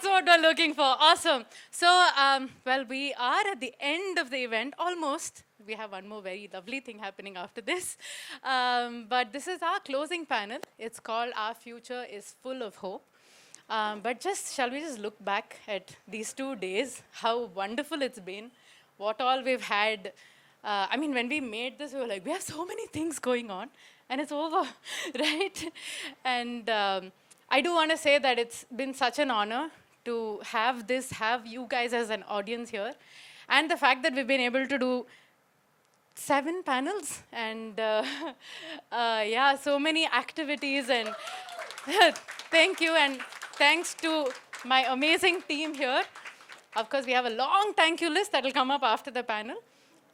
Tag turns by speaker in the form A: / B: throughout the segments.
A: That's what we're looking for. Awesome. So, well, we are at the end of the event, almost. We have one more very lovely thing happening after this. But this is our closing panel. It's called Our Future is Full of Hope. But shall we just look back at these 2 days, how wonderful it's been, what all we've had. I mean, when we made this, we were like, we have so many things going on, and it's over, right? And I do want to say that it's been such an honor to have you guys as an audience here, and the fact that we've been able to do 7 panels, and yeah, so many activities, and thank you, and thanks to my amazing team here. Of course, we have a long thank you list that will come up after the panel.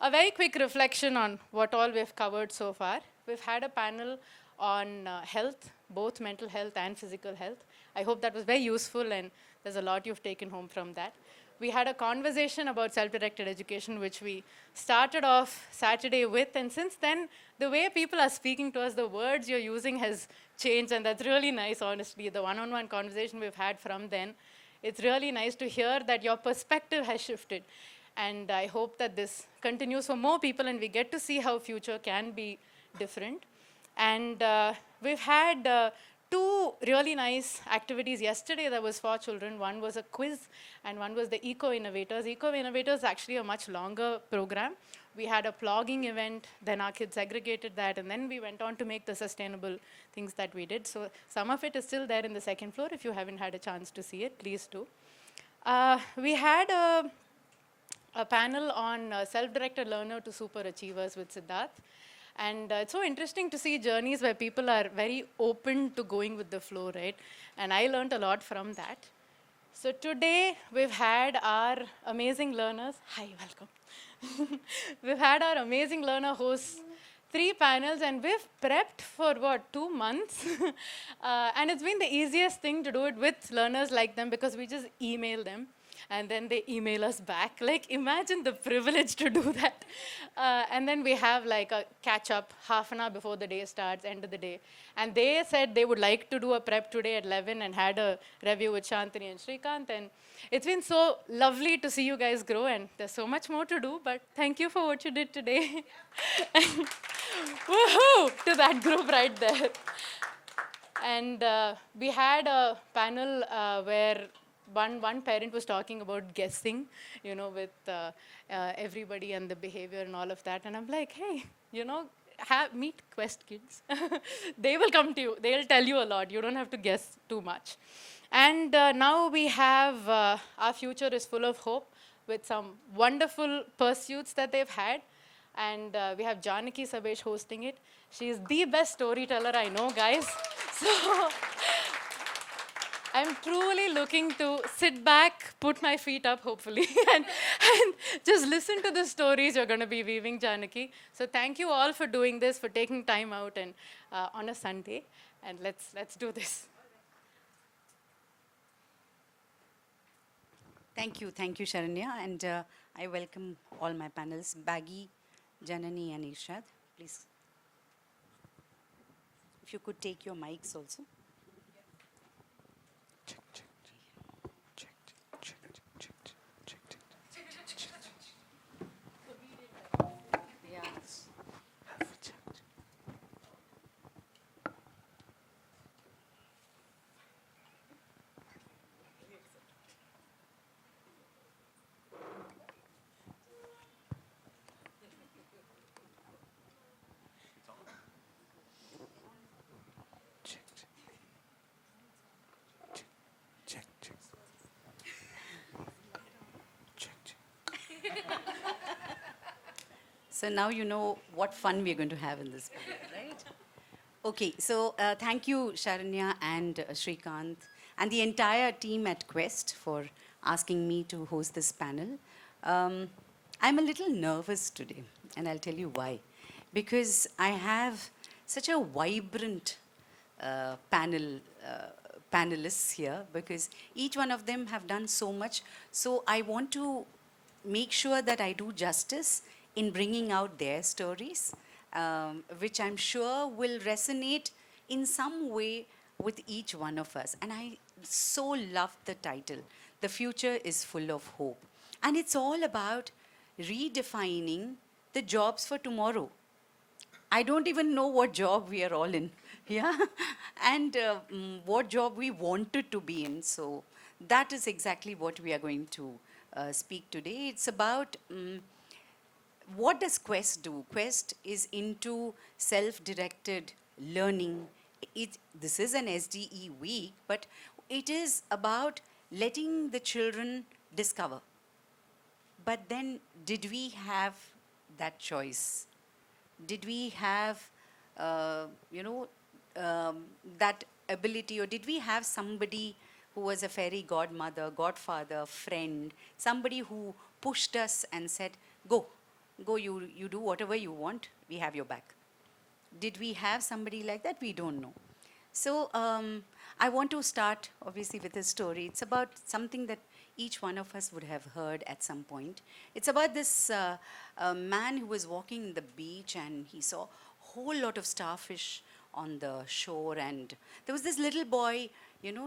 A: A very quick reflection on what all we've covered so far. We've had a panel on health, both mental health and physical health. I hope that was very useful, and there's a lot you've taken home from that. We had a conversation about self-directed education, which we started off Saturday with, and since then, the way people are speaking to us, the words you're using has changed, and that's really nice, honestly. The one-on-one conversation we've had from then, it's really nice to hear that your perspective has shifted. And I hope that this continues for more people, and we get to see how future can be different. And we've had 2 really nice activities yesterday that was for children. One was a quiz, and one was the Eco Innovators. Eco Innovators is actually a much longer program. We had a plogging event, then our kids segregated that, and then we went on to make the sustainable things that we did. So some of it is still there in the second floor. If you haven't had a chance to see it, please do. We had a panel on self-directed learner to super achievers with Siddharth. And it's so interesting to see journeys where people are very open to going with the flow, right? And I learned a lot from that. So today, we've had our amazing learners. Hi, welcome. We've had our amazing learner host 3 panels, and we've prepped for, 2 months? And it's been the easiest thing to do it with learners like them, because we just email them, and then they email us back. Like, imagine the privilege to do that. And then we have like a catch-up half an hour before the day starts, end of the day. And they said they would like to do a prep today at 11 and had a review with Shantini and Srikanth. And it's been so lovely to see you guys grow, and there's so much more to do, but thank you for what you did today. Woohoo to that group right there. And we had a panel where one parent was talking about guessing, with everybody and the behavior and all of that. And I'm like, hey, meet Quest kids. They will come to you. They'll tell you a lot. You don't have to guess too much. And now we have Our Future is Full of Hope, with some wonderful pursuits that they've had. And we have Janaki Sabesh hosting it. She's the best storyteller I know, guys. So I'm truly looking to sit back, put my feet up, hopefully, and just listen to the stories you're going to be weaving, Janaki. So thank you all for doing this, for taking time out and on a Sunday. And let's do this.
B: Thank you, Sharanya. And I welcome all my panels, Baggy, Janani, and Ershad. Please, if you could take your mics also. So now you know what fun we're going to have in this panel, right? Okay, so thank you, Sharanya and Srikanth, and the entire team at Quest for asking me to host this panel. I'm a little nervous today, and I'll tell you why. Because I have such a vibrant panelists here, because each one of them have done so much. So I want to make sure that I do justice in bringing out their stories, which I'm sure will resonate in some way with each one of us. And I so love the title, The Future is Full of Hope. And it's all about redefining the jobs for tomorrow. I don't even know what job we are all in, yeah, and what job we wanted to be in. So that is exactly what we are going to speak today. It's about what does Quest do? Quest is into self-directed learning. This is an SDE week, but it is about letting the children discover. But then, did we have that choice? Did we have, that ability, or did we have somebody who was a fairy godmother, godfather, friend, somebody who pushed us and said, go, you do whatever you want, we have your back. Did we have somebody like that? We don't know. So I want to start, obviously, with a story. It's about something that each one of us would have heard at some point. It's about this man who was walking in the beach, and he saw a whole lot of starfish on the shore, and there was this little boy,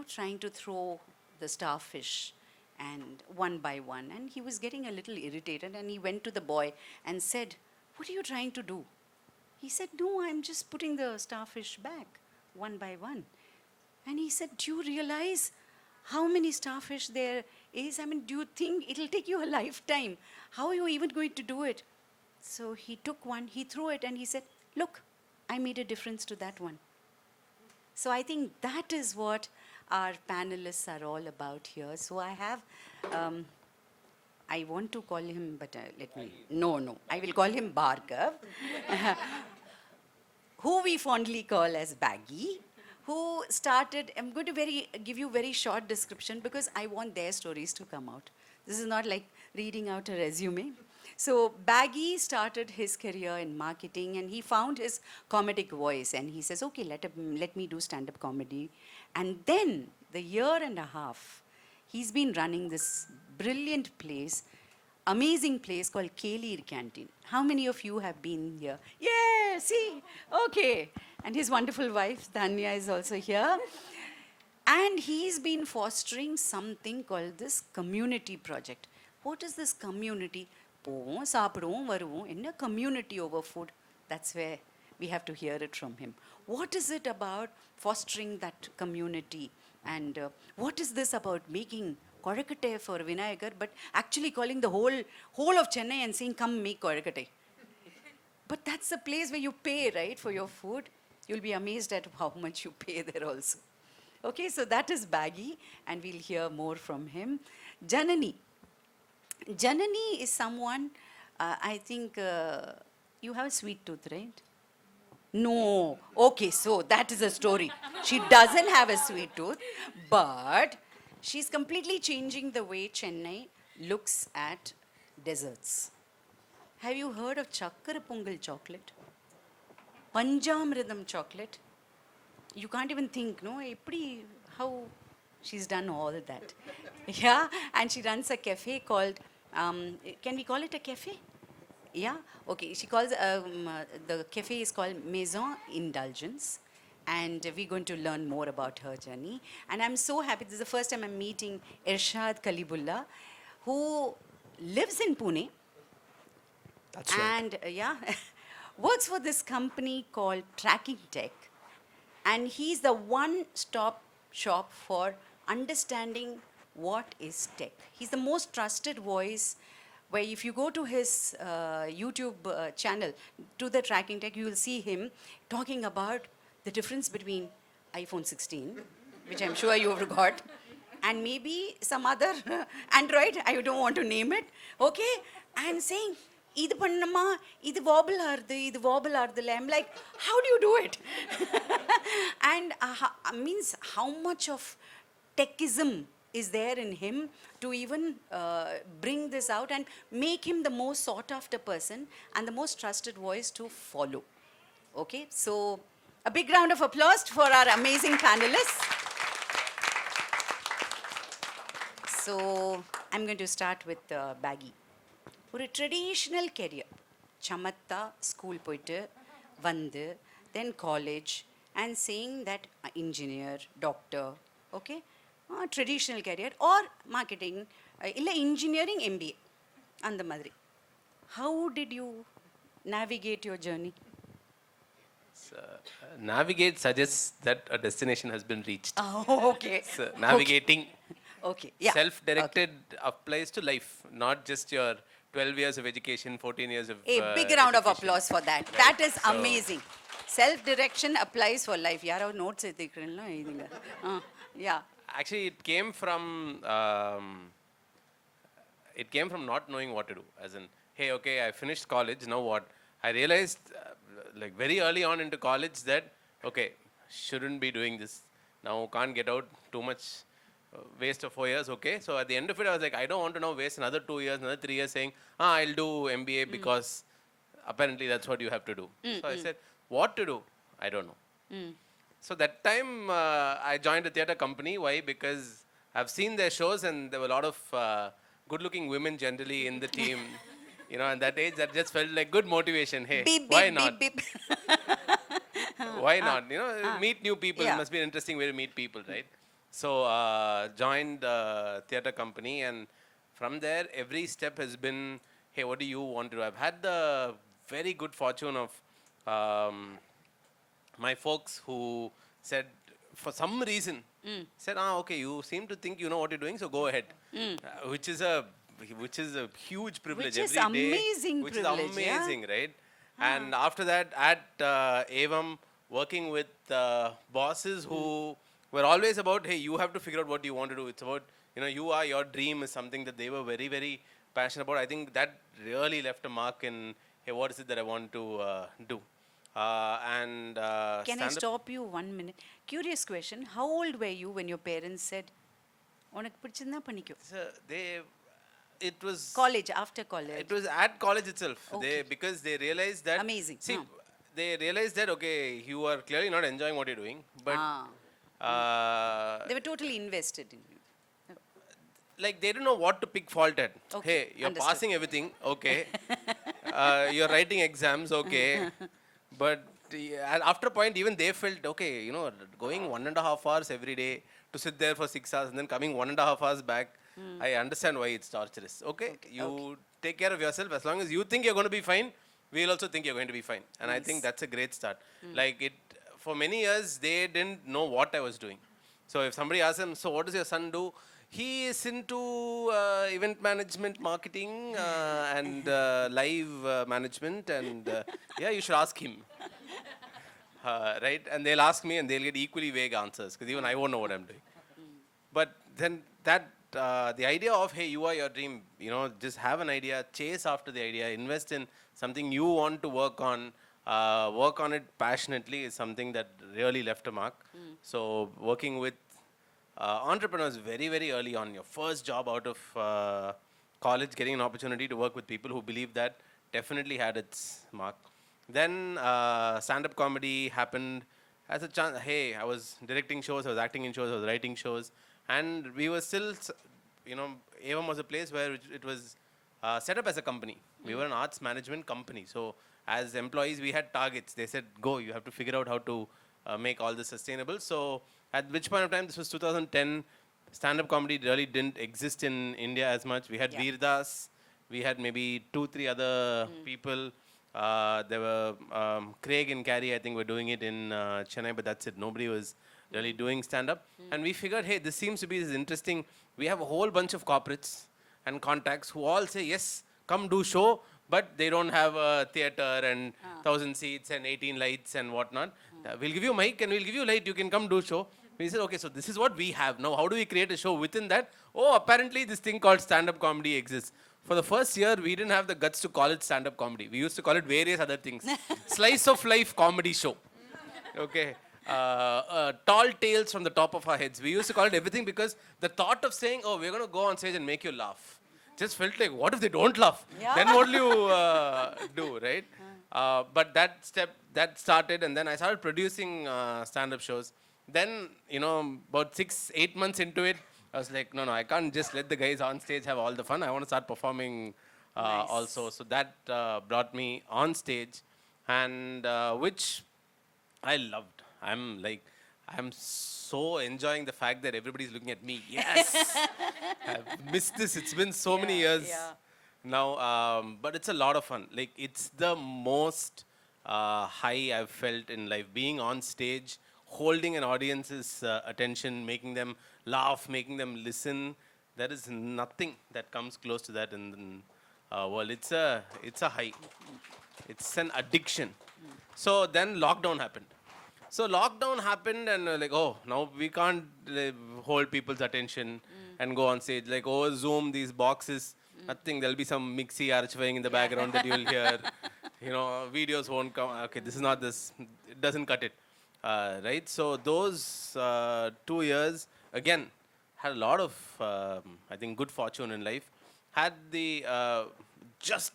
B: trying to throw the starfish, and one by one, and he was getting a little irritated, and he went to the boy and said, "What are you trying to do?" He said, "No, I'm just putting the starfish back, one by one." And he said, "Do you realize how many starfish there is? I mean, do you think it'll take you a lifetime? How are you even going to do it?" So he took one, he threw it, and he said, "Look, I made a difference to that one." So I think that is what our panelists are all about here. So I have, I want to call him, but no, I will call him Bhargav, who we fondly call as Baggy, who started, I'm going to give you very short description because I want their stories to come out. This is not like reading out a resume. So Baggy started his career in marketing, and he found his comedic voice, and he says, okay, let me do stand-up comedy. And then the year and a half, he's been running this brilliant place, amazing place called Kaylir Canteen. How many of you have been here? Yeah, see, okay. And his wonderful wife, Danya, is also here. And he's been fostering something called this community project. What is this community? போவோம் சாப்பிடுவோம் வருவோம் என்ன community over food. That's where we have to hear it from him. What is it about fostering that community? And what is this about making korakattai for Vinayagar, but actually calling the whole of Chennai and saying, come make korakattai? But that's the place where you pay, right, for your food. You'll be amazed at how much you pay there also. Okay, so that is Baggy, and we'll hear more from him. Janani. Janani is someone, I think, you have a sweet tooth, right? No. Okay, so that is a story. She doesn't have a sweet tooth, but she's completely changing the way Chennai looks at desserts. Have you heard of Chakkara Pongal chocolate? Panjamridam chocolate? You can't even think, no? How she's done all that. Yeah, and she runs a cafe called, can we call it a cafe? Yeah, okay. She calls, the cafe is called Maison, Indulgence. And we're going to learn more about her journey. And I'm so happy, this is the first time I'm meeting Ershad Kaleebullah, who lives in Pune.
C: That's right.
B: And works for this company called Tracking Tech. And he's the one-stop shop for understanding what is tech. He's the most trusted voice, where if you go to his YouTube channel, to the Tracking Tech, you will see him talking about the difference between iPhone 16, which I'm sure you've got, and maybe some other Android, I don't want to name it, okay? And saying, idu pannama, idu wobble arudhu. I'm like, how do you do it? And means how much of techism is there in him to even bring this out and make him the most sought after person and the most trusted voice to follow. Okay, so a big round of applause for our amazing panelists. So I'm going to start with Baggy. ஒரு traditional career, சமத்தா school போயிட்டு வந்து, தென் college, and saying that engineer, doctor, okay, traditional career or marketing, illa engineering MBA, and the madri. How did you navigate your journey?
D: Navigate suggests that a destination has been reached.
B: Oh, okay.
D: So navigating
B: Okay. Yeah.
D: self-directed applies to life, not just your 12 years of education, 14 years of
B: A big round of
D: education.
B: applause for that.
D: Right.
B: That is
D: So-
B: amazing. Self-direction applies for life. Yara notes edikirilla idinga. Yeah.
D: Actually, it came from not knowing what to do. As in, hey, okay, I finished college. Now what? I realized, like very early on into college, that okay, shouldn't be doing this. Now can't get out too much. Waste of 4 years. Okay, so at the end of it, I was like, I don't want to now waste another 2 years, another 3 years saying, I'll do MBA because apparently that's what you have to do. So I said, what to do? I don't know. So that time I joined a theatre company. Why? Because I've seen their shows and there were a lot of good-looking women generally in the team. You know, at that age, that just felt like good motivation. Hey,
B: Beep,
D: why
B: beep,
D: not?
B: beep, beep.
D: Why not? You know, meet new people.
B: Yeah.
D: It must be an interesting way to meet people, right? So joined the theatre company, and from there, every step has been, hey, what do you want to do? I've had the very good fortune of my folks who said, for some reason, said, okay, you seem to think you know what you're doing, so go ahead. Which is a huge privilege.
B: Which is
D: every day,
B: amazing
D: which
B: privilege,
D: is
B: yeah?
D: amazing, right? And after that, at Avam, working with bosses who were always about, hey, you have to figure out what you want to do. It's about, you know, your dream is something that they were very, very passionate about. I think that really left a mark in, hey, what is it that I want to do?
B: Can I stop you 1 minute? Curious question. How old were you when your parents said, "Unak pidichirundha pannikko"?
D: It was
B: College, after college.
D: It was at college itself.
B: Okay.
D: Because they realized that.
B: Amazing.
D: See, they realized that okay, you are clearly not enjoying what you're doing, but
B: They were totally invested in you.
D: like they don't know what to pick fault at.
B: Okay,
D: Hey, you're
B: understood.
D: passing everything, okay. You're writing exams, okay. But after a point, even they felt, okay, you know, going 1.5 hours every day to sit there for 6 hours and then coming 1.5 hours back, I understand why it's torturous. Okay, you take care of yourself. As long as you think you're going to be fine, we'll also think you're going to be fine. And I think that's a great start. Like it, for many years, they didn't know what I was doing. So if somebody asks them, so what does your son do? He is into event management, marketing, and live management. And yeah, you should ask him. Right? And they'll ask me and they'll get equally vague answers because even I won't know what I'm doing. But then that, the idea of, hey, you are your dream, you know, just have an idea, chase after the idea, invest in something you want to work on it passionately is something that really left a mark. So working with entrepreneurs very, very early on, your first job out of college, getting an opportunity to work with people who believe that definitely had its mark. Then stand-up comedy happened as a chance. Hey, I was directing shows, I was acting in shows, I was writing shows. And we were still, you know, Avam was a place where it was set up as a company. We were an arts management company. So as employees, we had targets. They said, go, you have to figure out how to make all this sustainable. So at which point of time, this was 2010, stand-up comedy really didn't exist in India as much. We had Veer Das. We had maybe 2-3 other people. There were Craig and Carrie, I think, were doing it in Chennai, but that's it. Nobody was really doing stand-up. And we figured, hey, this seems to be this interesting. We have a whole bunch of corporates and contacts who all say, yes, come do show, but they don't have a theater and 1,000 seats and 18 lights and whatnot. We'll give you a mic and we'll give you a light. You can come do show. We said, okay, so this is what we have. Now, how do we create a show within that? Oh, apparently this thing called stand-up comedy exists. For the first year, we didn't have the guts to call it stand-up comedy. We used to call it various other things. Slice of life comedy show. Okay. Tall tales from the top of our heads. We used to call it everything because the thought of saying, oh, we're going to go on stage and make you laugh, just felt like, what if they don't laugh?
B: Yeah.
D: Then what will you do, right? But that started, and then I started producing stand-up shows. Then, you know, about 6-8 months into it, I was like, no, I can't just let the guys on stage have all the fun. I want to start performing also. So that brought me on stage, and which I loved. I'm so enjoying the fact that everybody's looking at me. Yes, I've missed this. It's been so many years now, but it's a lot of fun. Like it's the most high I've felt in life. Being on stage, holding an audience's attention, making them laugh, making them listen. There is nothing that comes close to that in the world. It's a high. It's an addiction. So then lockdown happened. So lockdown happened and like, oh, now we can't hold people's attention and go on stage. Like over Zoom, these boxes, nothing. There'll be some mixy archiving in the background that you'll hear. You know, videos won't come. Okay, this is not this. It doesn't cut it. Right? So those 2 years, again, had a lot of, I think, good fortune in life. Had the, just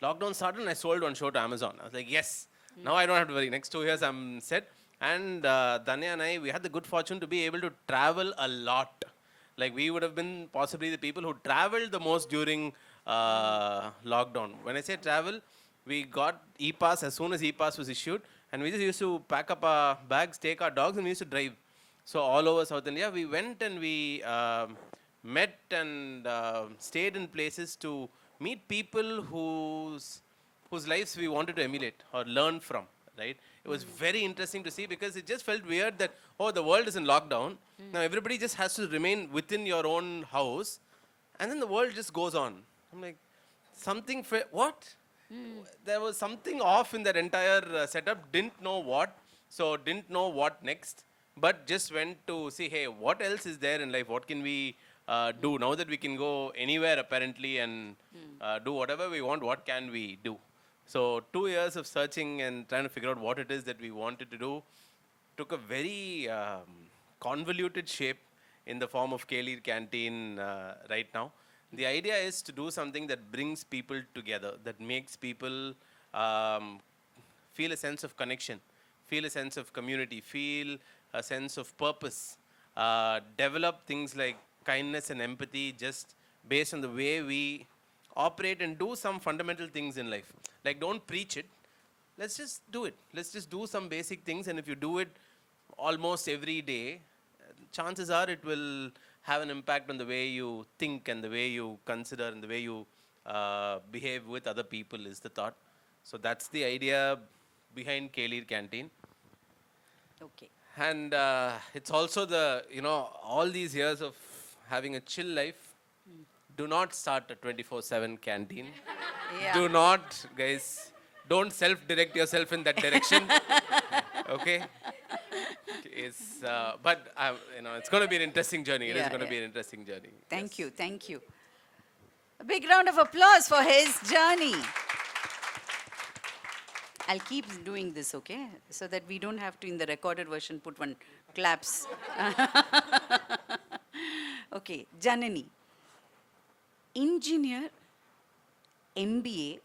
D: lockdown started and I sold one show to Amazon. I was like, yes, now I don't have to worry. Next 2 years I'm set. And Danya and I, we had the good fortune to be able to travel a lot. Like we would have been possibly the people who traveled the most during lockdown. When I say travel, we got e-pass as soon as e-pass was issued. And we just used to pack up our bags, take our dogs, and we used to drive. So all over South India, we went and we met and stayed in places to meet people whose lives we wanted to emulate or learn from, right? It was very interesting to see because it just felt weird that, oh, the world is in lockdown. Now everybody just has to remain within your own house. And then the world just goes on. I'm like, what? There was something off in that entire setup. Didn't know what. So didn't know what next. But just went to see, hey, what else is there in life? What can we do? Now that we can go anywhere apparently and do whatever we want, what can we do? So 2 years of searching and trying to figure out what it is that we wanted to do took a very convoluted shape in the form of Kaylir Canteen right now. The idea is to do something that brings people together, that makes people feel a sense of connection, feel a sense of community, feel a sense of purpose, develop things like kindness and empathy just based on the way we operate and do some fundamental things in life. Like don't preach it, let's just do it. Let's just do some basic things, and if you do it almost every day, chances are it will have an impact on the way you think and the way you consider and the way you behave with other people is the thought. So that's the idea behind Kaylir Canteen.
B: Okay.
D: And it's also the, all these years of having a chill life, do not start a 24/7 canteen.
B: Yeah.
D: Do not, guys, don't self-direct yourself in that direction. Okay? But it's going to be an interesting journey. It is going to be an interesting journey.
B: Thank you. Thank you. A big round of applause for his journey. I'll keep doing this, okay? So that we don't have to, in the recorded version, put one claps. Okay, Janani. Engineer, MBA,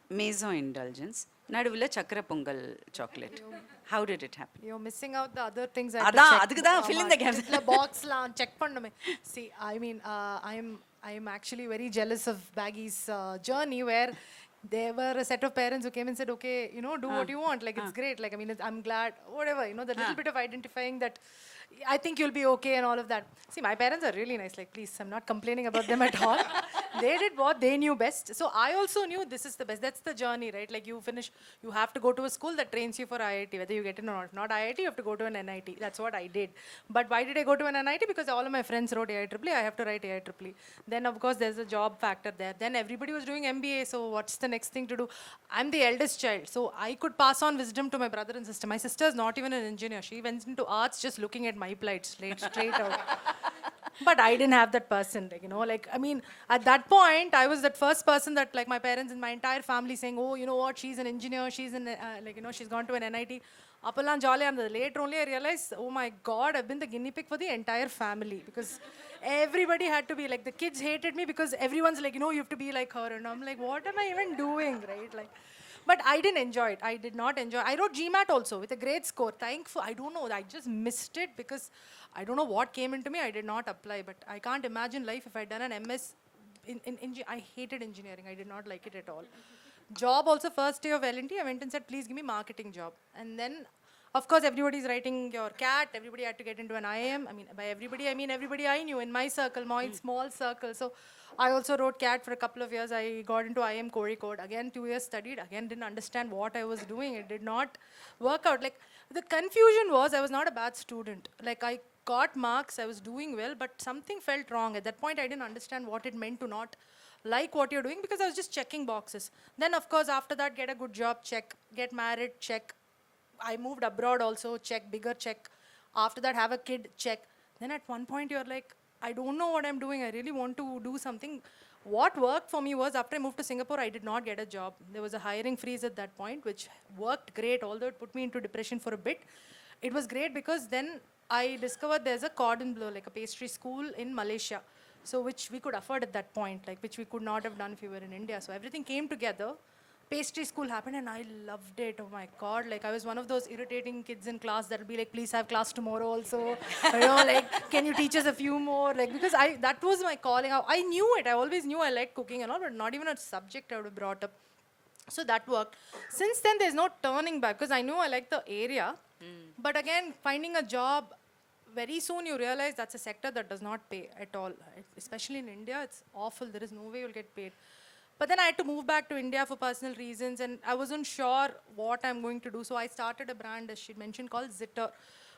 B: Maison Indulgence, Naduvula Chakra Pongal chocolate. How did it happen?
E: You're missing out the other things I have to check.
B: Fill in the gaps.
E: The box la check pannume. See, I mean, I'm actually very jealous of Baggy's journey where there were a set of parents who came and said, okay, do what you want. Like, it's great. Like, I mean, I'm glad, whatever, the little bit of identifying that I think you'll be okay and all of that. See, my parents are really nice. Like, please, I'm not complaining about them at all. They did what they knew best. So I also knew this is the best. That's the journey, right? Like, you have to go to a school that trains you for IIT, whether you get in or not. Not IIT, you have to go to an NIT. That's what I did. But why did I go to an NIT? Because all of my friends wrote IIEEE. I have to write IIEEE. Then, of course, there's a job factor there. Then everybody was doing MBA. So what's the next thing to do? I'm the eldest child. So I could pass on wisdom to my brother and sister. My sister's not even an engineer. She went into arts just looking at my plight straight out. But I didn't have that person, I mean, at that point, I was that first person that, like, my parents and my entire family saying, oh, you know what, she's an engineer, she's she's gone to an NIT. Appalam jolly, and later only I realized, oh my God, I've been the guinea pig for the entire family, because everybody had to be, like, the kids hated me because everyone's like, you have to be like her, and I'm like, what am I even doing, right? Like, but I didn't enjoy it. I did not enjoy it. I wrote GMAT also with a great score. Thankful. I don't know. I just missed it because I don't know what came into me. I did not apply. But I can't imagine life if I'd done an MS. I hated engineering. I did not like it at all. Job also, first day of L&T, I went and said, please give me marketing job. And then Of course, everybody's writing your cat. Everybody had to get into an IIM. I mean, by everybody, I mean everybody I knew in my circle, my small circle. So I also wrote cat for a couple of years. I got into IIM Code. Again, 2 years studied. Again, didn't understand what I was doing. It did not work out. Like, the confusion was I was not a bad student. Like, I got marks, I was doing well, but something felt wrong. At that point, I didn't understand what it meant to not like what you're doing because I was just checking boxes. Then, of course, after that, get a good job, check. Get married, check. I moved abroad also, check, bigger check. After that, have a kid, check. Then at one point, you're like, I don't know what I'm doing. I really want to do something. What worked for me was after I moved to Singapore, I did not get a job. There was a hiring freeze at that point, which worked great, although it put me into depression for a bit. It was great because then I discovered there's a cordon bleu, like a pastry school in Malaysia. So which we could afford at that point, like which we could not have done if we were in India. So everything came together. Pastry school happened and I loved it. Oh my God. Like I was one of those irritating kids in class that'll be like, please have class tomorrow also. Like, can you teach us a few more? Like, because that was my calling. I knew it. I always knew I liked cooking and all, but not even a subject I would have brought up. So that worked. Since then, there's no turning back because I knew I liked the area. But again, finding a job, very soon you realize that's a sector that does not pay at all. Especially in India, it's awful. There is no way you'll get paid. But then I had to move back to India for personal reasons, and I wasn't sure what I'm going to do. So I started a brand, as she mentioned, called Zitter,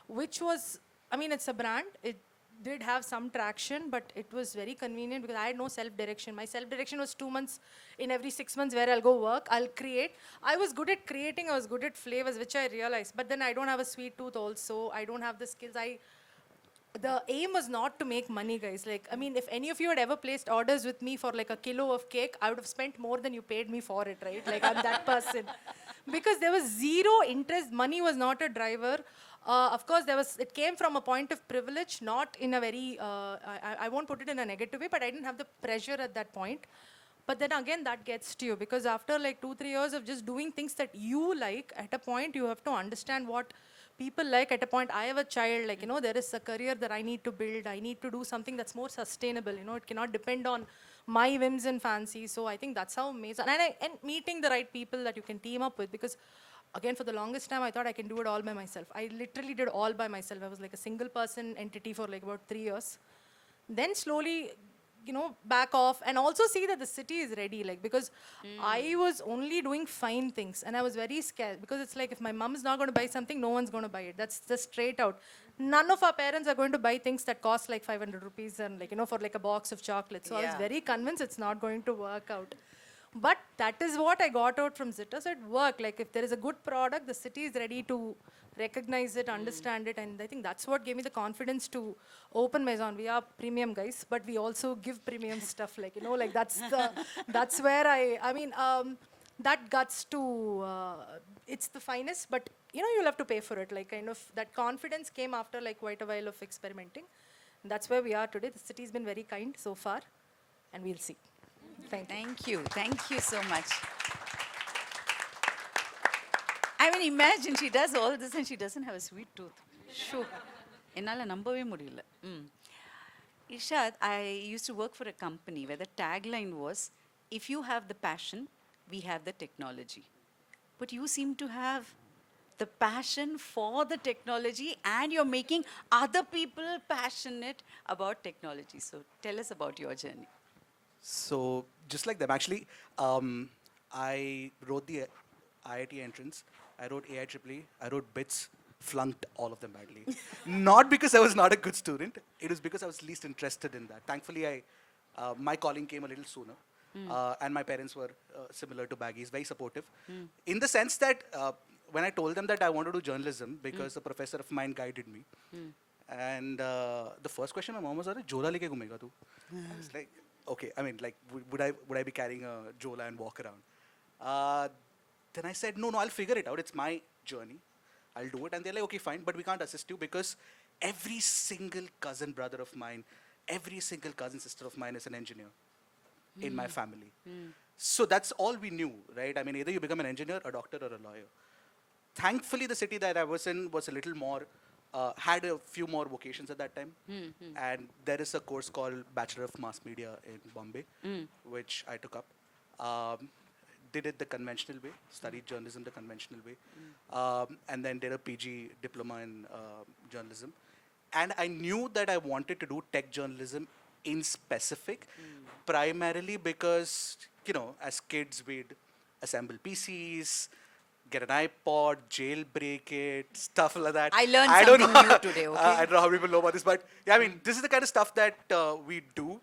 E: which was, I mean, it's a brand. It did have some traction, but it was very convenient because I had no self-direction. My self-direction was 2 months in every 6 months where I'll go work, I'll create. I was good at creating, I was good at flavors, which I realized. But then I don't have a sweet tooth also. I don't have the skills. The aim was not to make money, guys. Like, I mean, if any of you had ever placed orders with me for like a kilo of cake, I would have spent more than you paid me for it, right? Like, I'm that person. Because there was zero interest. Money was not a driver. Of course, it came from a point of privilege, not in a very, I won't put it in a negative way, but I didn't have the pressure at that point. But then again, that gets to you because after like 2-3 years of just doing things that you like, at a point, you have to understand what people like. At a point, I have a child, like, there is a career that I need to build. I need to do something that's more sustainable. It cannot depend on my whims and fancies. So I think that's how Maison, and meeting the right people that you can team up with, because again, for the longest time, I thought I can do it all by myself. I literally did all by myself. I was like a single person entity for like about 3 years. Then slowly, back off and also see that the city is ready. Like, because I was only doing fine things and I was very scared because it's like, if my mom is not going to buy something, no one's going to buy it. That's just straight out. None of our parents are going to buy things that cost like 500 rupees and like, for like a box of chocolates. So I was very convinced it's not going to work out. But that is what I got out from Zitter. So it worked. Like, if there is a good product, the city is ready to recognize it, understand it. And I think that's what gave me the confidence to open Maison. We are premium guys, but we also give premium stuff. Like, like that's where that guts to, it's the finest, but you'll have to pay for it. Like, kind of that confidence came after like quite a while of experimenting. And that's where we are today. The city's been very kind so far, and we'll see.
B: Thank you. Thank you so much. I mean, imagine she does all this and she doesn't have a sweet tooth. Sure. Ennala nambave mudiyala. Ershad, I used to work for a company where the tagline was, if you have the passion, we have the technology. But you seem to have the passion for the technology and you're making other people passionate about technology. So tell us about your journey.
C: So just like them, actually, I wrote the IIT entrance. I wrote AIEEE. I wrote BITS. Flunked all of them badly. Not because I was not a good student. It was because I was least interested in that. Thankfully, my calling came a little sooner. And my parents were similar to Baggies, very supportive. In the sense that when I told them that I want to do journalism, because a professor of mine guided me. And the first question my mom was, Jola leke ghumega tu? I was like, okay, I mean, like, would I be carrying a Jola and walk around? Then I said, no, I'll figure it out. It's my journey. I'll do it. And they're like, okay, fine, but we can't assist you because every single cousin brother of mine, every single cousin sister of mine is an engineer in my family. So that's all we knew, right? I mean, either you become an engineer, a doctor, or a lawyer. Thankfully, the city that I was in was a little more, had a few more vocations at that time. And there is a course called Bachelor of Mass Media in Bombay, which I took up. did it the conventional way, studied journalism the conventional way, and then did a PG diploma in journalism. And I knew that I wanted to do tech journalism in specific, primarily because, as kids, we'd assemble PCs, get an iPod, jailbreak it, stuff like that.
B: I learned
C: don't
B: something
C: know.
B: new today, okay?
C: I don't know how people know about this, but yeah, I mean, this is the kind of stuff that we do,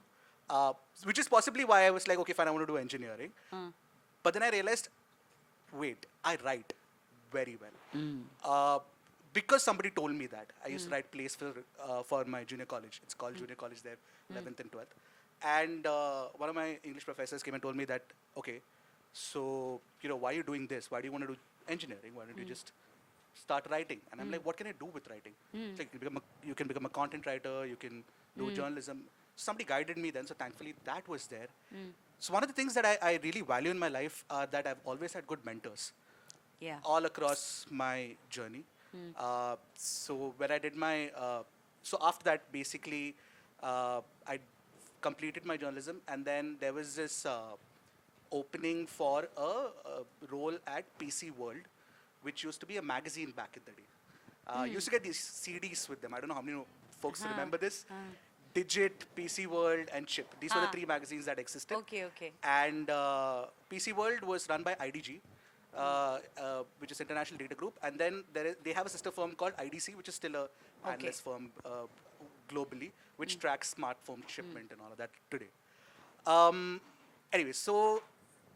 C: which is possibly why I was like, okay, fine, I want to do engineering. But then I realized, wait, I write very well. Because somebody told me that. I used to write plays for my junior college. It's called junior college there, 11th and 12th. And one of my English professors came and told me that, okay, so, why are you doing this? Why do you want to do engineering? Why don't you just start writing? And I'm like, what can I do with writing? It's like you can become a content writer, you can do journalism. Somebody guided me then, so thankfully that was there. So one of the things that I really value in my life are that I've always had good mentors
B: Yeah.
C: all across my journey. So when I did my, so after that, basically, I completed my journalism, and then there was this opening for a role at PC World, which used to be a magazine back in the day. Used to get these CDs with them. I don't know how many folks remember this. Digit, PC World, and Chip. These were the three magazines that existed.
B: Okay, okay.
C: And PC World was run by IDG, which is International Data Group. And then they have a sister firm called IDC, which is still a analyst firm globally, which tracks smartphone shipment and all of that today. Anyway, so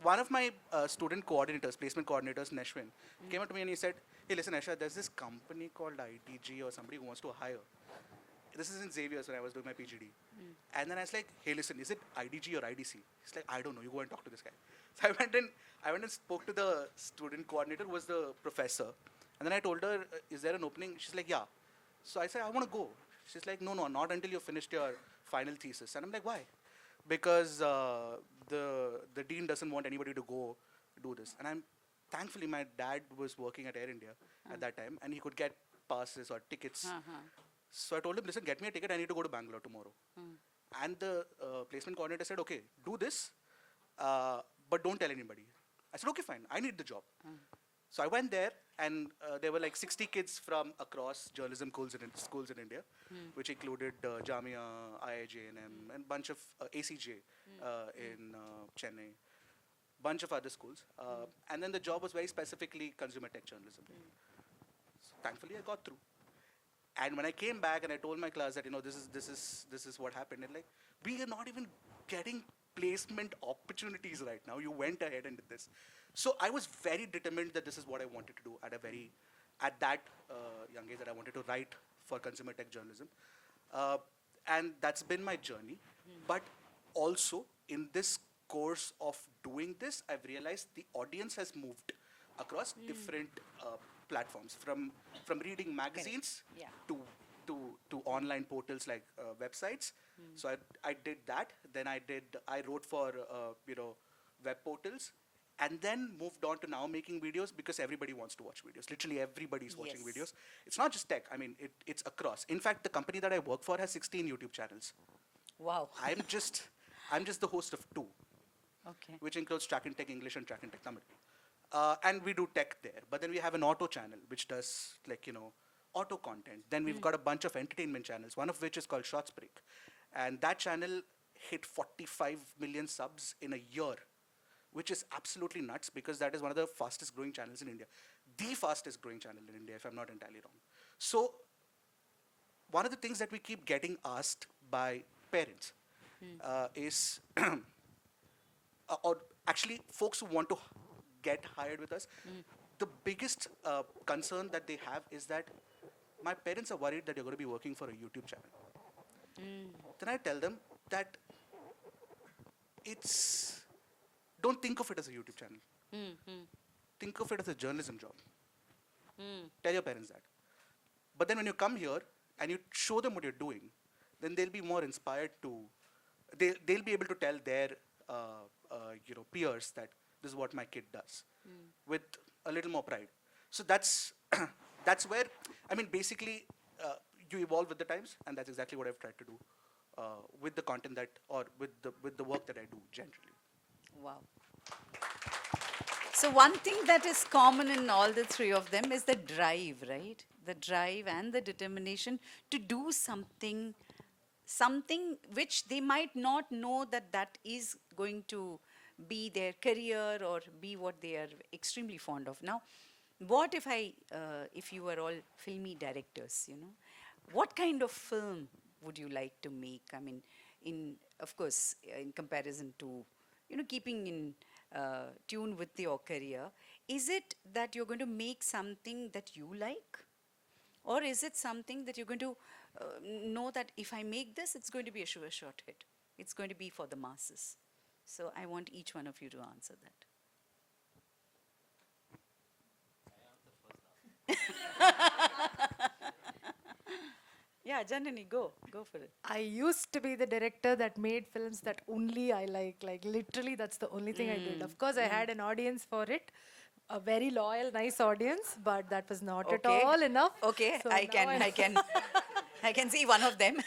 C: one of my student coordinators, placement coordinators, Neshwin, came up to me and he said, hey, listen, Ershad, there's this company called IDG or somebody who wants to hire. This is in Xavier's when I was doing my PGD. And then I was like, hey, listen, is it IDG or IDC? He's like, I don't know. You go and talk to this guy. So I went and spoke to the student coordinator, who was the professor. And then I told her, is there an opening? She's like, yeah. So I said, I want to go. She's like, no, not until you've finished your final thesis. And I'm like, why? Because the dean doesn't want anybody to go do this. And thankfully, my dad was working at Air India at that time, and he could get passes or tickets. So I told him, listen, get me a ticket. I need to go to Bangalore tomorrow. And the placement coordinator said, okay, do this, but don't tell anybody. I said, okay, fine. I need the job. So I went there, and there were like 60 kids from across journalism schools in India, which included Jamia, IIJNM, and a bunch of ACJ in Chennai, bunch of other schools. And then the job was very specifically consumer tech journalism. So thankfully, I got through. And when I came back and I told my class that, this is what happened, and like, we are not even getting placement opportunities right now. You went ahead and did this. So I was very determined that this is what I wanted to do at that young age, that I wanted to write for consumer tech journalism. And that's been my journey. But also, in this course of doing this, I've realized the audience has moved across different platforms, from reading magazines to online portals like websites. So I did that. Then I wrote for web portals, and then moved on to now making videos, because everybody wants to watch videos. Literally everybody's watching videos. It's not just tech. I mean, it's across. In fact, the company that I work for has 16 YouTube channels.
B: Wow.
C: I'm just the host of 2, which includes Track and Tech English and Track and Tech Tamil. And we do tech there. But then we have an auto channel, which does auto content. Then we've got a bunch of entertainment channels, one of which is called Shots Break. And that channel hit 45 million subs in a year, which is absolutely nuts, because that is one of the fastest growing channels in India. The fastest growing channel in India, if I'm not entirely wrong. So one of the things that we keep getting asked by parents is, or actually folks who want to get hired with us, the biggest concern that they have is that my parents are worried that you're going to be working for a YouTube channel. Then I tell them that don't think of it as a YouTube channel. Think of it as a journalism job. Tell your parents that. But then when you come here and you show them what you're doing, then they'll be more inspired they'll be able to tell their peers that this is what my kid does, with a little more pride. So that's where, I mean, basically, you evolve with the times, and that's exactly what I've tried to do with the content with the work that I do generally.
B: Wow. So one thing that is common in all the three of them is the drive, right? The drive and the determination to do something, something which they might not know that that is going to be their career or be what they are extremely fond of. Now, what if you were all filmy directors, you know, what kind of film would you like to make? I mean, of course, in comparison to, you know, keeping in tune with your career, is it that you're going to make something that you like? Or is it something that you're going to know that if I make this, it's going to be a sure shot hit. It's going to be for the masses. So I want each one of you to answer that. Yeah, Janani, go for it.
E: I used to be the director that made films that only I like literally that's the only thing I did. Of course, I had an audience for it, a very loyal, nice audience, but that was not at
B: Okay.
E: all enough.
B: Okay,
E: So
B: I
E: now
B: can I can see one of them.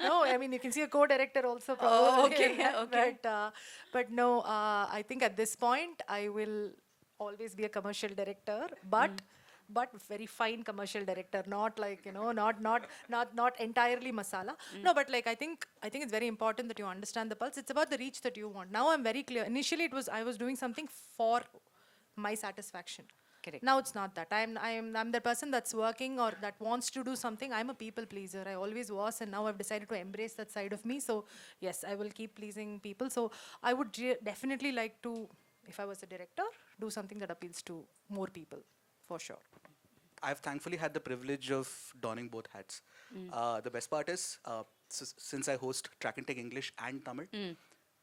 E: No, I mean you can see a co-director also.
B: Oh,
E: Probably,
B: okay, okay.
E: But no, I think at this point I will always be a commercial director, but very fine commercial director, not like, you know, not entirely masala. No, but like I think it's very important that you understand the pulse. It's about the reach that you want. Now I'm very clear. Initially, I was doing something for my satisfaction.
B: Correct.
E: Now it's not that. I'm the person that's working or that wants to do something. I'm a people pleaser. I always was, and now I've decided to embrace that side of me. So yes, I will keep pleasing people. So I would definitely like to, if I was a director, do something that appeals to more people, for sure.
C: I've thankfully had the privilege of donning both hats. The best part is, since I host Track and Take English and Tamil,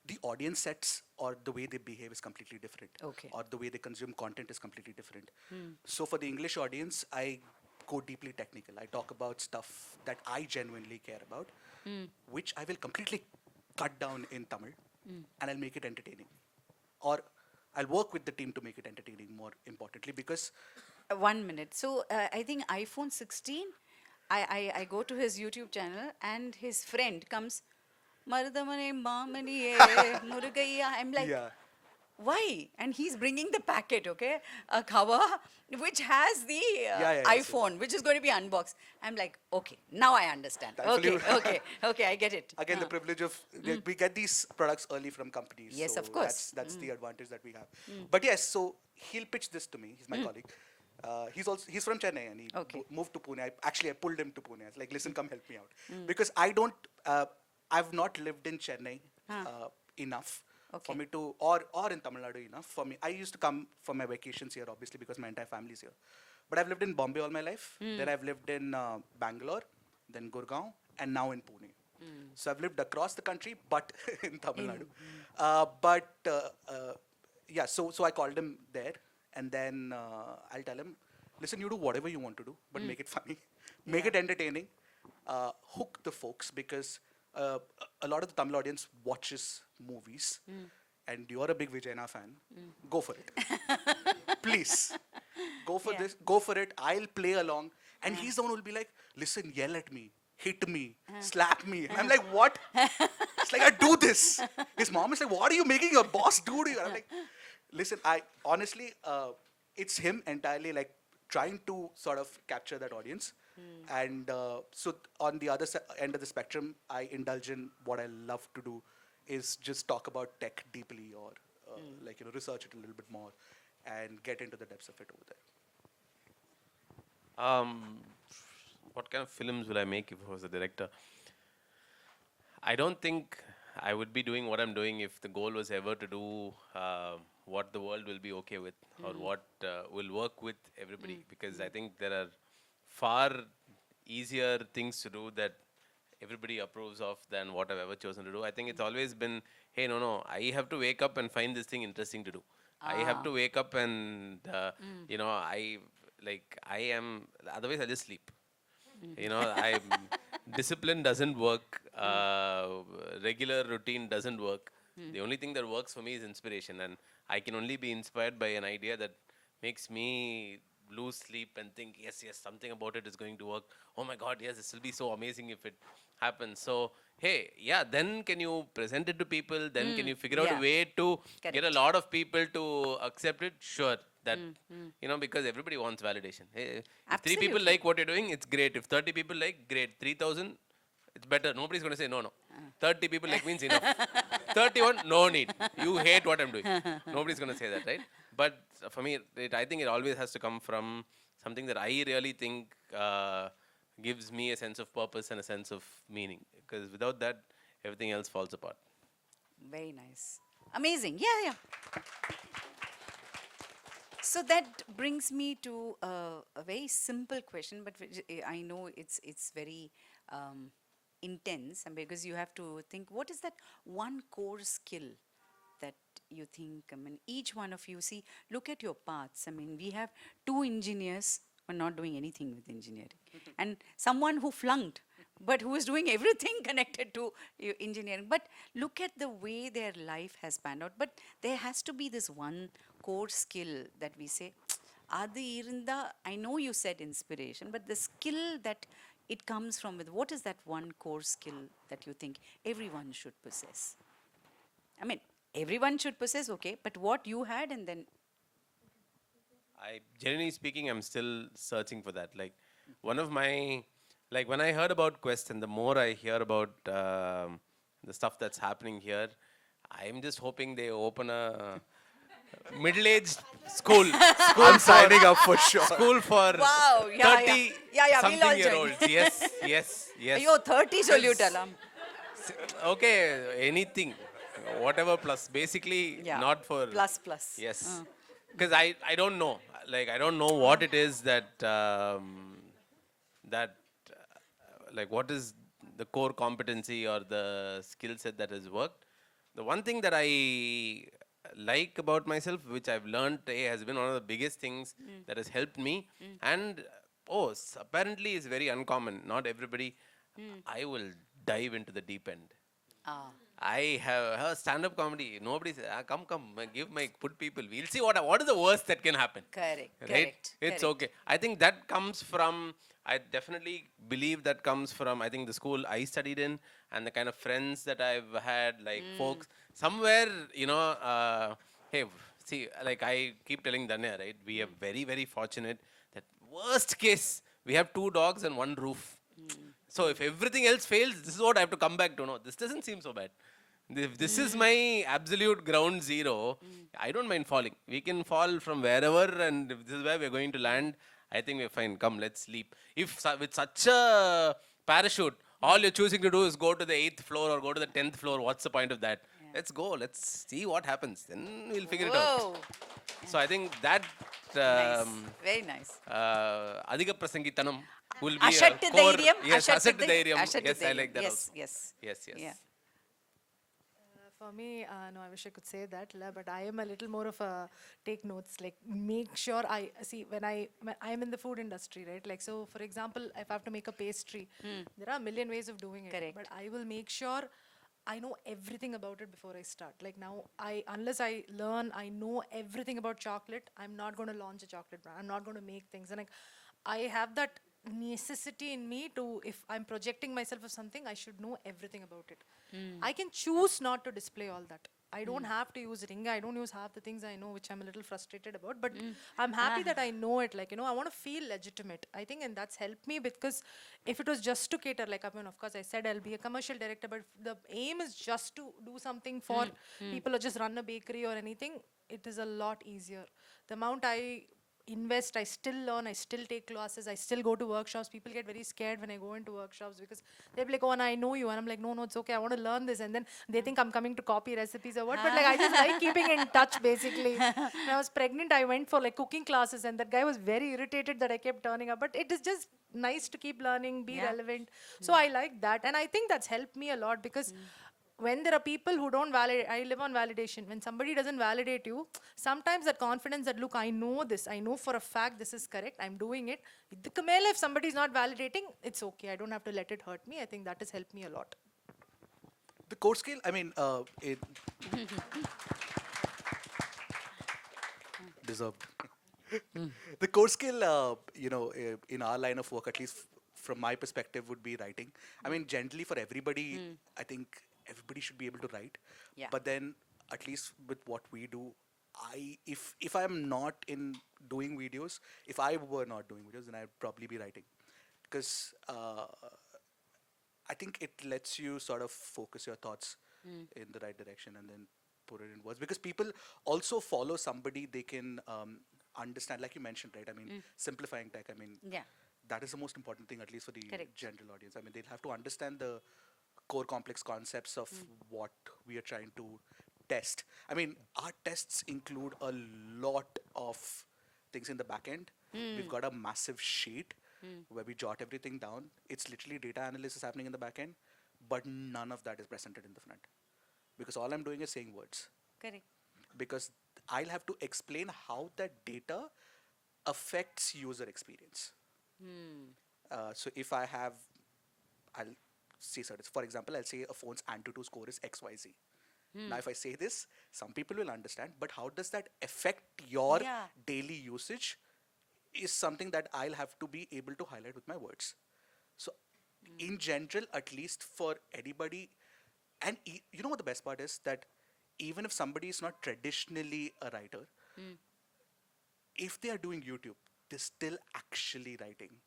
C: the audience sets or the way they behave is completely different.
B: Okay.
C: Or the way they consume content is completely different. So for the English audience, I go deeply technical. I talk about stuff that I genuinely care about, which I will completely cut down in Tamil, and I'll make it entertaining. Or I'll work with the team to make it entertaining, more importantly, because
B: 1 minute. So I think iPhone 16, I go to his YouTube channel and his friend comes, Marudamane Mamaniye Murugaiya. I'm like,
C: yeah.
B: why? And he's bringing the packet, okay? A cover which has the
C: Yeah,
B: iPhone, which is going to be unboxed. I'm like, okay, now I understand.
C: Thankfully-
B: Okay, I get it.
C: Again, the privilege of we get these products early from companies.
B: Yes,
C: so
B: of course.
C: That's the advantage that we have. But yes, so he'll pitch this to me. He's my colleague. He's from Chennai and he
B: Okay.
C: moved to Pune. I pulled him to Pune. I was like, listen, come help me out, because I've not lived in Chennai enough for
B: Okay.
C: me to, or in Tamil Nadu enough for me. I used to come for my vacations here, obviously, because my entire family's here. But I've lived in Bombay all my life. Then I've lived in Bangalore, then Gurgaon, and now in Pune. So I've lived across the country, but in Tamil Nadu. Yeah, so I called him there, and then I'll tell him, listen, you do whatever you want to do, but make it funny, make it entertaining, hook the folks, because a lot of the Tamil audience watches movies, and you're a big Vijayana fan, go for it. Please. Go for this, go for it. I'll play along. And he's the one who'll be like, listen, yell at me, hit me, slap me. And I'm like, what? It's like, I do this. His mom is like, what are you making your boss do to you? I'm like, listen, honestly, it's him entirely, like, trying to sort of capture that audience. And so on the other end of the spectrum, I indulge in what I love to do is just talk about tech deeply, or research it a little bit more and get into the depths of it over there.
D: What kind of films will I make if I was a director? I don't think I would be doing what I'm doing if the goal was ever to do what the world will be okay with, or what will work with everybody. Because I think there are far easier things to do that everybody approves of than what I've ever chosen to do. I think it's always been, hey, no, I have to wake up and find this thing interesting to do. I have to wake up and, I am, otherwise I just sleep. Discipline doesn't work. Regular routine doesn't work. The only thing that works for me is inspiration. And I can only be inspired by an idea that makes me lose sleep and think, yes, something about it is going to work. Oh my God, yes, this will be so amazing if it happens. So, hey, yeah, then can you present it to people? Then can you figure out a
B: yeah.
D: way to get a
B: Correct.
D: lot of people to accept it? Sure. That, because everybody wants validation. Hey, if 3 people
B: Absolutely.
D: like what you're doing, it's great. If 30 people like, great. 3,000, it's better. Nobody's going to say no. 30 people like means enough. 31, no need. You hate what I'm doing. Nobody's going to say that, right? But for me, I think it always has to come from something that I really think gives me a sense of purpose and a sense of meaning. Because without that, everything else falls apart.
B: Very nice. Amazing. Yeah. So that brings me to a very simple question, but which I know it's very intense, and because you have to think, what is that one core skill that you think, I mean, each one of you, see, look at your paths. I mean, we have 2 engineers who are not doing anything with engineering, and someone who flunked, but who is doing everything connected to engineering. But look at the way their life has panned out. But there has to be this one core skill that we say, Adi irunda, I know you said inspiration, but the skill that it comes from, with what is that one core skill that you think everyone should possess? I mean, everyone should possess, okay, but what you had, and then
D: Generally speaking, I'm still searching for that. Like, one of my, like, when I heard about Quest, and the more I hear about the stuff that's happening here, I'm just hoping they open a middle-aged school.
C: I'm signing up for sure.
D: School for
B: Wow, yeah,
D: 30
B: yeah, we'll all
D: something
B: join.
D: year olds. Yes.
B: Ayo, 30 solute
D: Okay, anything, whatever plus. Basically,
B: Yeah,
D: not for
B: plus.
D: Yes, because I don't know. Like, I don't know what it is that like, what is the core competency or the skill set that has worked. The one thing that I like about myself, which I've learned, has been one of the biggest things that has helped me, and apparently is very uncommon. Not everybody. I will dive into the deep end. I have stand-up comedy. Nobody says, come, put people. We'll see what is the worst that can happen.
B: Correct,
D: Right?
B: correct,
D: It's
B: correct.
D: okay. I think that comes from, I definitely believe that comes from, I think, the school I studied in and the kind of friends that I've had, like folks. Somewhere, hey, see, like I keep telling Danya, right? We are very, very fortunate that worst case, we have 2 dogs and 1 roof. So if everything else fails, this is what I have to come back to. No, this doesn't seem so bad. If this is my absolute ground zero, I don't mind falling. We can fall from wherever, and if this is where we're going to land, I think we're fine. Come, let's leap. If with such a parachute, all you're choosing to do is go to the 8th floor or go to the 10th floor, what's the point of that? Let's go. Let's see what happens. Then we'll figure it out.
B: Whoa,
D: So I think that
B: nice, very nice.
D: Adhiga prasangitanam will be
B: Ashattu
D: a core.
B: dhairyam,
D: Yes,
B: ashattu
D: ashattu dhairyam.
B: ashattu
D: Yes, I
B: dhairyam.
D: like that
B: Yes,
D: also.
B: yes.
D: Yes.
B: Yeah.
E: For me, no, I wish I could say that, but I am a little more of a take notes, like make sure I see when I am in the food industry, right? Like, so for example, if I have to make a pastry, there are a million ways of doing it.
B: Correct.
E: But I will make sure I know everything about it before I start. Like now, unless I learn, I know everything about chocolate, I'm not going to launch a chocolate brand. I'm not going to make things. And like, I have that necessity in me to, if I'm projecting myself as something, I should know everything about it. I can choose not to display all that. I don't have to use Ring. I don't use half the things I know, which I'm a little frustrated about. But I'm happy that I know it. Like, I want to feel legitimate. I think, and that's helped me, because if it was just to cater, like, I mean, of course, I said I'll be a commercial director, but the aim is just to do something for people or just run a bakery or anything, it is a lot easier. The amount I invest, I still learn, I still take classes, I still go to workshops. People get very scared when I go into workshops because they're like, oh, and I know you. And I'm like, no, it's okay. I want to learn this. And then they think I'm coming to copy recipes or what. But like, I just like keeping in touch, basically. When I was pregnant, I went for like cooking classes, and that guy was very irritated that I kept turning up. But it is just nice to keep learning, be relevant. So I like that. And I think that's helped me a lot, because when there are people who don't validate, I live on validation. When somebody doesn't validate you, sometimes that confidence that, look, I know this, I know for a fact this is correct, I'm doing it. If somebody is not validating, it's okay. I don't have to let it hurt me. I think that has helped me a lot.
C: The core skill, I mean, it deserved. The core skill, in our line of work, at least from my perspective, would be writing. I mean, generally for everybody, I think everybody should be able to write.
B: Yeah.
C: But then, at least with what we do, if I'm not in doing videos, if I were not doing videos, then I'd probably be writing, because I think it lets you sort of focus your thoughts in the right direction and then put it in words. Because people also follow somebody they can understand, like you mentioned, right? I mean, simplifying tech. I mean,
B: Yeah.
C: that is the most important thing, at least for the
B: Correct.
C: general audience. I mean, they'll have to understand the core complex concepts of what we are trying to test. I mean, our tests include a lot of things in the back end. We've got a massive sheet where we jot everything down. It's literally data analysis happening in the back end, but none of that is presented in the front, because all I'm doing is saying words.
B: Correct.
C: Because I'll have to explain how that data affects user experience. So if I'll say certain, for example, I'll say a phone's AnTuTu score is XYZ. Now, if I say this, some people will understand, but how does that affect your
B: Yeah.
C: daily usage is something that I'll have to be able to highlight with my words. So, in general, at least for anybody, and you know what the best part is? That even if somebody is not traditionally a writer, if they are doing YouTube, they're still actually writing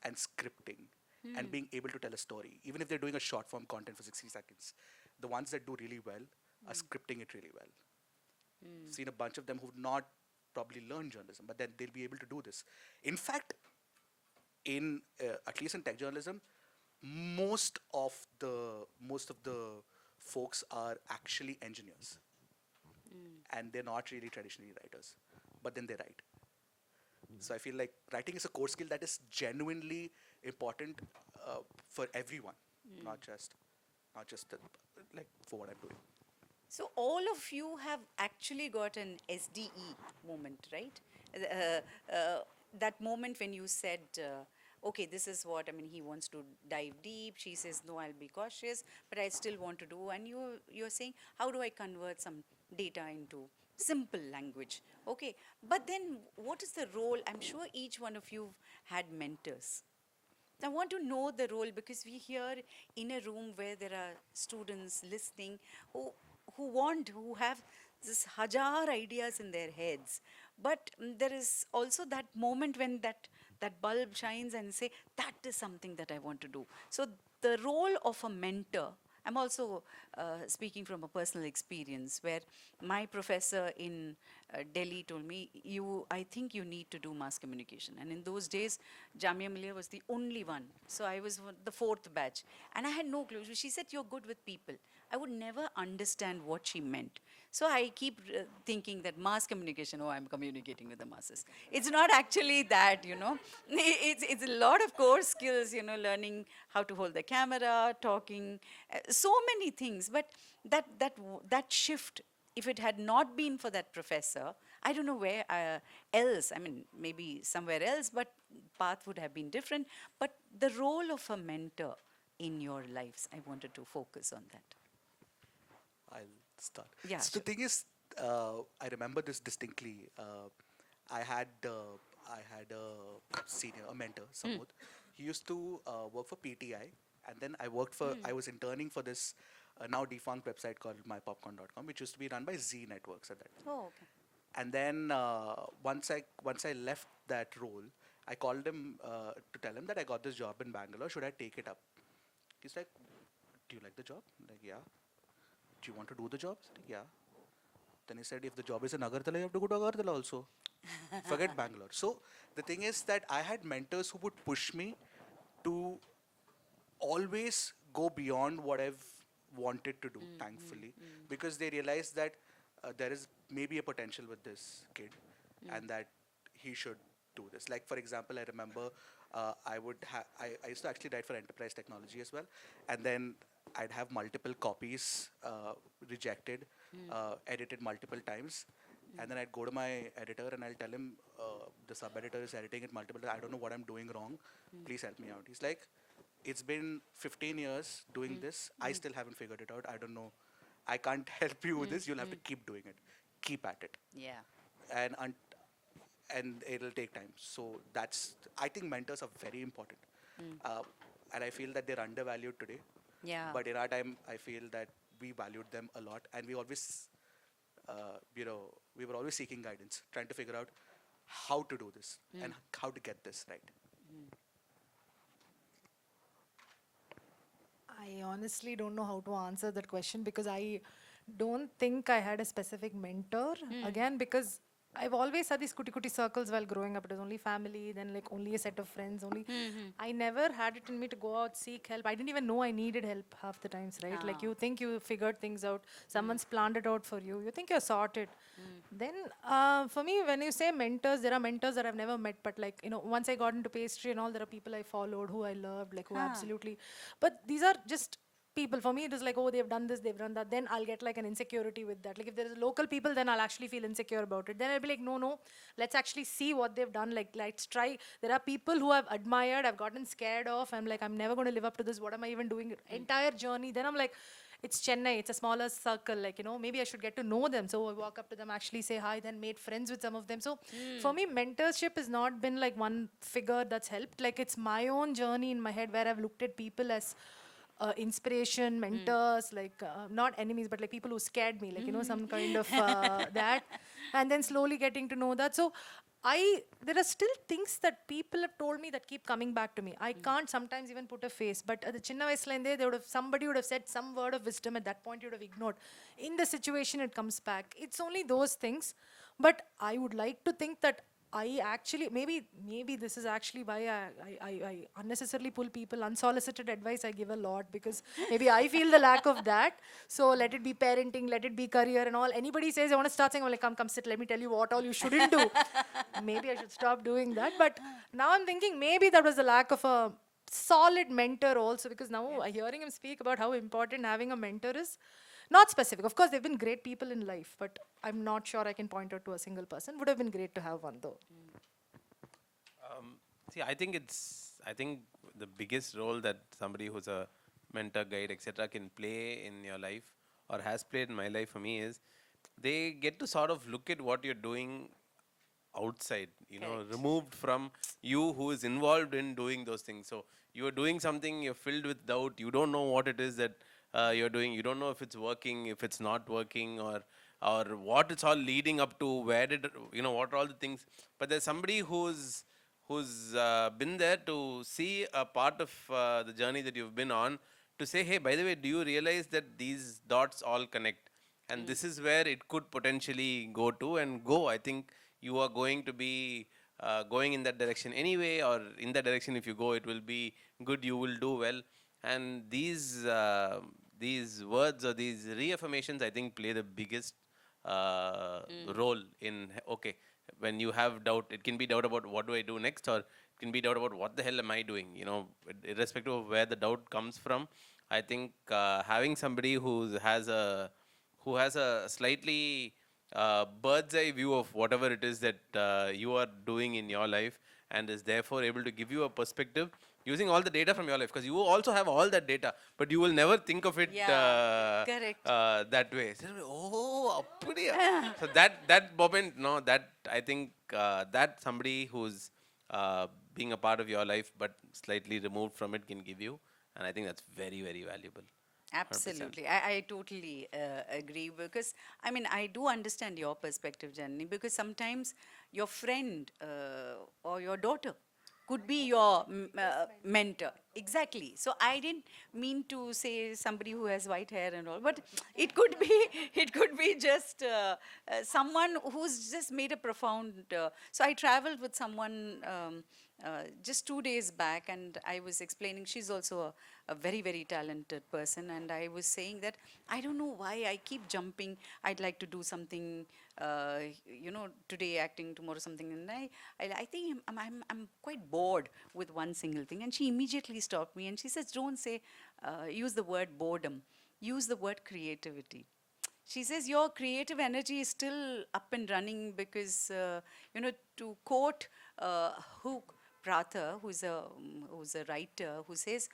C: and scripting and being able to tell a story. Even if they're doing a short form content for 60 seconds, the ones that do really well are scripting it really well. Seen a bunch of them who've not probably learned journalism, but then they'll be able to do this. In fact, in at least in tech journalism, most of the folks are actually engineers, and they're not really traditionally writers, but then they write. So I feel like writing is a core skill that is genuinely important for everyone, not just like for what I'm doing.
B: So all of you have actually got an SDE moment, right? That moment when you said, okay, this is what, I mean, he wants to dive deep. She says, no, I'll be cautious, but I still want to do. And you're saying, how do I convert some data into simple language? Okay, but then what is the role? I'm sure each one of you had mentors. I want to know the role, because we here in a room where there are students listening who have this hajar ideas in their heads, but there is also that moment when that bulb shines and say, that is something that I want to do. So the role of a mentor, I'm also speaking from a personal experience where my professor in Delhi told me, I think you need to do mass communication. And in those days, Jamia Millia was the only one. So I was the fourth batch. And I had no clue. She said, you're good with people. I would never understand what she meant. So I keep thinking that mass communication, oh, I'm communicating with the masses. It's not actually that, you know. It's a lot of core skills, you know, learning how to hold the camera, talking, so many things. But that shift, if it had not been for that professor, I don't know where else, I mean, maybe somewhere else, but path would have been different. But the role of a mentor in your lives, I wanted to focus on that.
C: I'll start.
B: Yeah,
C: So the thing is, I remember this distinctly. I had a senior, a mentor, Samud. He used to work for PTI, and then I was interning for this now defunct website called mypopcorn.com, which used to be run by Z Networks at that time.
B: Oh, okay.
C: And then once I left that role, I called him to tell him that I got this job in Bangalore. Should I take it up? He's like, "Do you like the job?" I'm like, "Yeah." "Do you want to do the job?" I said, "Yeah." Then he said, "If the job is in Agartala, you have to go to Agartala also. Forget Bangalore." So the thing is that I had mentors who would push me to always go beyond what I've wanted to do, thankfully, because they realized that there is maybe a potential with this kid and that he should do this. Like, for example, I remember I used to actually write for enterprise technology as well, and then I'd have multiple copies rejected, edited multiple times, and then I'd go to my editor and I'll tell him, the sub-editor is editing it multiple times. I don't know what I'm doing wrong. Please help me out. He's like, it's been 15 years doing this. I still haven't figured it out. I don't know. I can't help you with this. You'll have to keep doing it. Keep at it.
B: Yeah.
C: And and it'll take time. So I think mentors are very important. And I feel that they're undervalued today.
B: Yeah.
C: But in our time, I feel that we valued them a lot, and we always, we were always seeking guidance, trying to figure out how to do this and how to get this right.
E: I honestly don't know how to answer that question because I don't think I had a specific mentor. Again, because I've always had these kuti circles while growing up. It was only family, then like only a set of friends. I never had it in me to go out, seek help. I didn't even know I needed help half the times, right? Like you think you figured things out, someone's planned it out for you. You think you're sorted. Then for me, when you say mentors, there are mentors that I've never met, but like, once I got into pastry and all, there are people I followed who I loved, like who absolutely, but these are just people. For me, it is like, oh, they've done this, they've done that. Then I'll get like an insecurity with that. Like if there is local people, then I'll actually feel insecure about it. Then I'll be like, no, let's actually see what they've done. Like, let's try. There are people who I've admired, I've gotten scared of. I'm like, I'm never going to live up to this. What am I even doing? Entire journey. Then I'm like, it's Chennai, it's a smaller circle. Like, maybe I should get to know them. So I walk up to them, actually say hi, then made friends with some of them. So for me, mentorship has not been like one figure that's helped. Like it's my own journey in my head where I've looked at people as inspiration, mentors, like not enemies, but like people who scared me, like, some kind of that. And then slowly getting to know that. So there are still things that people have told me that keep coming back to me. I can't sometimes even put a face, but at the chinna vayasla somebody would have said some word of wisdom at that point you would have ignored. In the situation, it comes back. It's only those things. But I would like to think that I actually, maybe this is actually why I unnecessarily pull people. Unsolicited advice I give a lot because maybe I feel the lack of that. So let it be parenting, let it be career and all. Anybody says, I want to start saying, I'm like, come sit, let me tell you what all you shouldn't do. Maybe I should stop doing that. But now I'm thinking maybe that was the lack of a solid mentor also, because now hearing him speak about how important having a mentor is, not specific. Of course, they've been great people in life, but I'm not sure I can point out to a single person. Would have been great to have one though.
D: See, I think the biggest role that somebody who's a mentor, guide, etc., can play in your life or has played in my life for me is they get to sort of look at what you're doing outside, removed from you who is involved in doing those things. So you're doing something, you're filled with doubt, you don't know what it is that you're doing, you don't know if it's working, if it's not working, or what it's all leading up to, what are all the things. But there's somebody who's been there to see a part of the journey that you've been on, to say, hey, by the way, do you realize that these dots all connect? And this is where it could potentially go to and go. I think you are going to be going in that direction anyway, or in that direction if you go, it will be good, you will do well. And these words or these reaffirmations, I think, play the biggest role in, okay, when you have doubt, it can be doubt about what do I do next, or it can be doubt about what the hell am I doing, irrespective of where the doubt comes from. I think having somebody who has a slightly bird's eye view of whatever it is that you are doing in your life, and is therefore able to give you a perspective using all the data from your life, because you also have all that data, but you will never think of it
B: correct.
D: that way. So, oh, appadiya. So that moment, no, that I think that somebody who's being a part of your life but slightly removed from it can give you, and I think that's very, very valuable. 100%.
B: Absolutely. I totally agree, because, I do understand your perspective, Janani, because sometimes your friend or your daughter could be your mentor. Exactly. So I didn't mean to say somebody who has white hair and all, but it could be just someone who's just made a profound. So I traveled with someone just 2 days back, and I was explaining, she's also a very, very talented person, and I was saying that I don't know why I keep jumping. I'd like to do something, today acting, tomorrow something, and I think I'm quite bored with one single thing. And she immediately stopped me and she says, don't say, use the word boredom, use the word creativity. She says, your creative energy is still up and running, because, to quote Pratha, who's a writer, who says,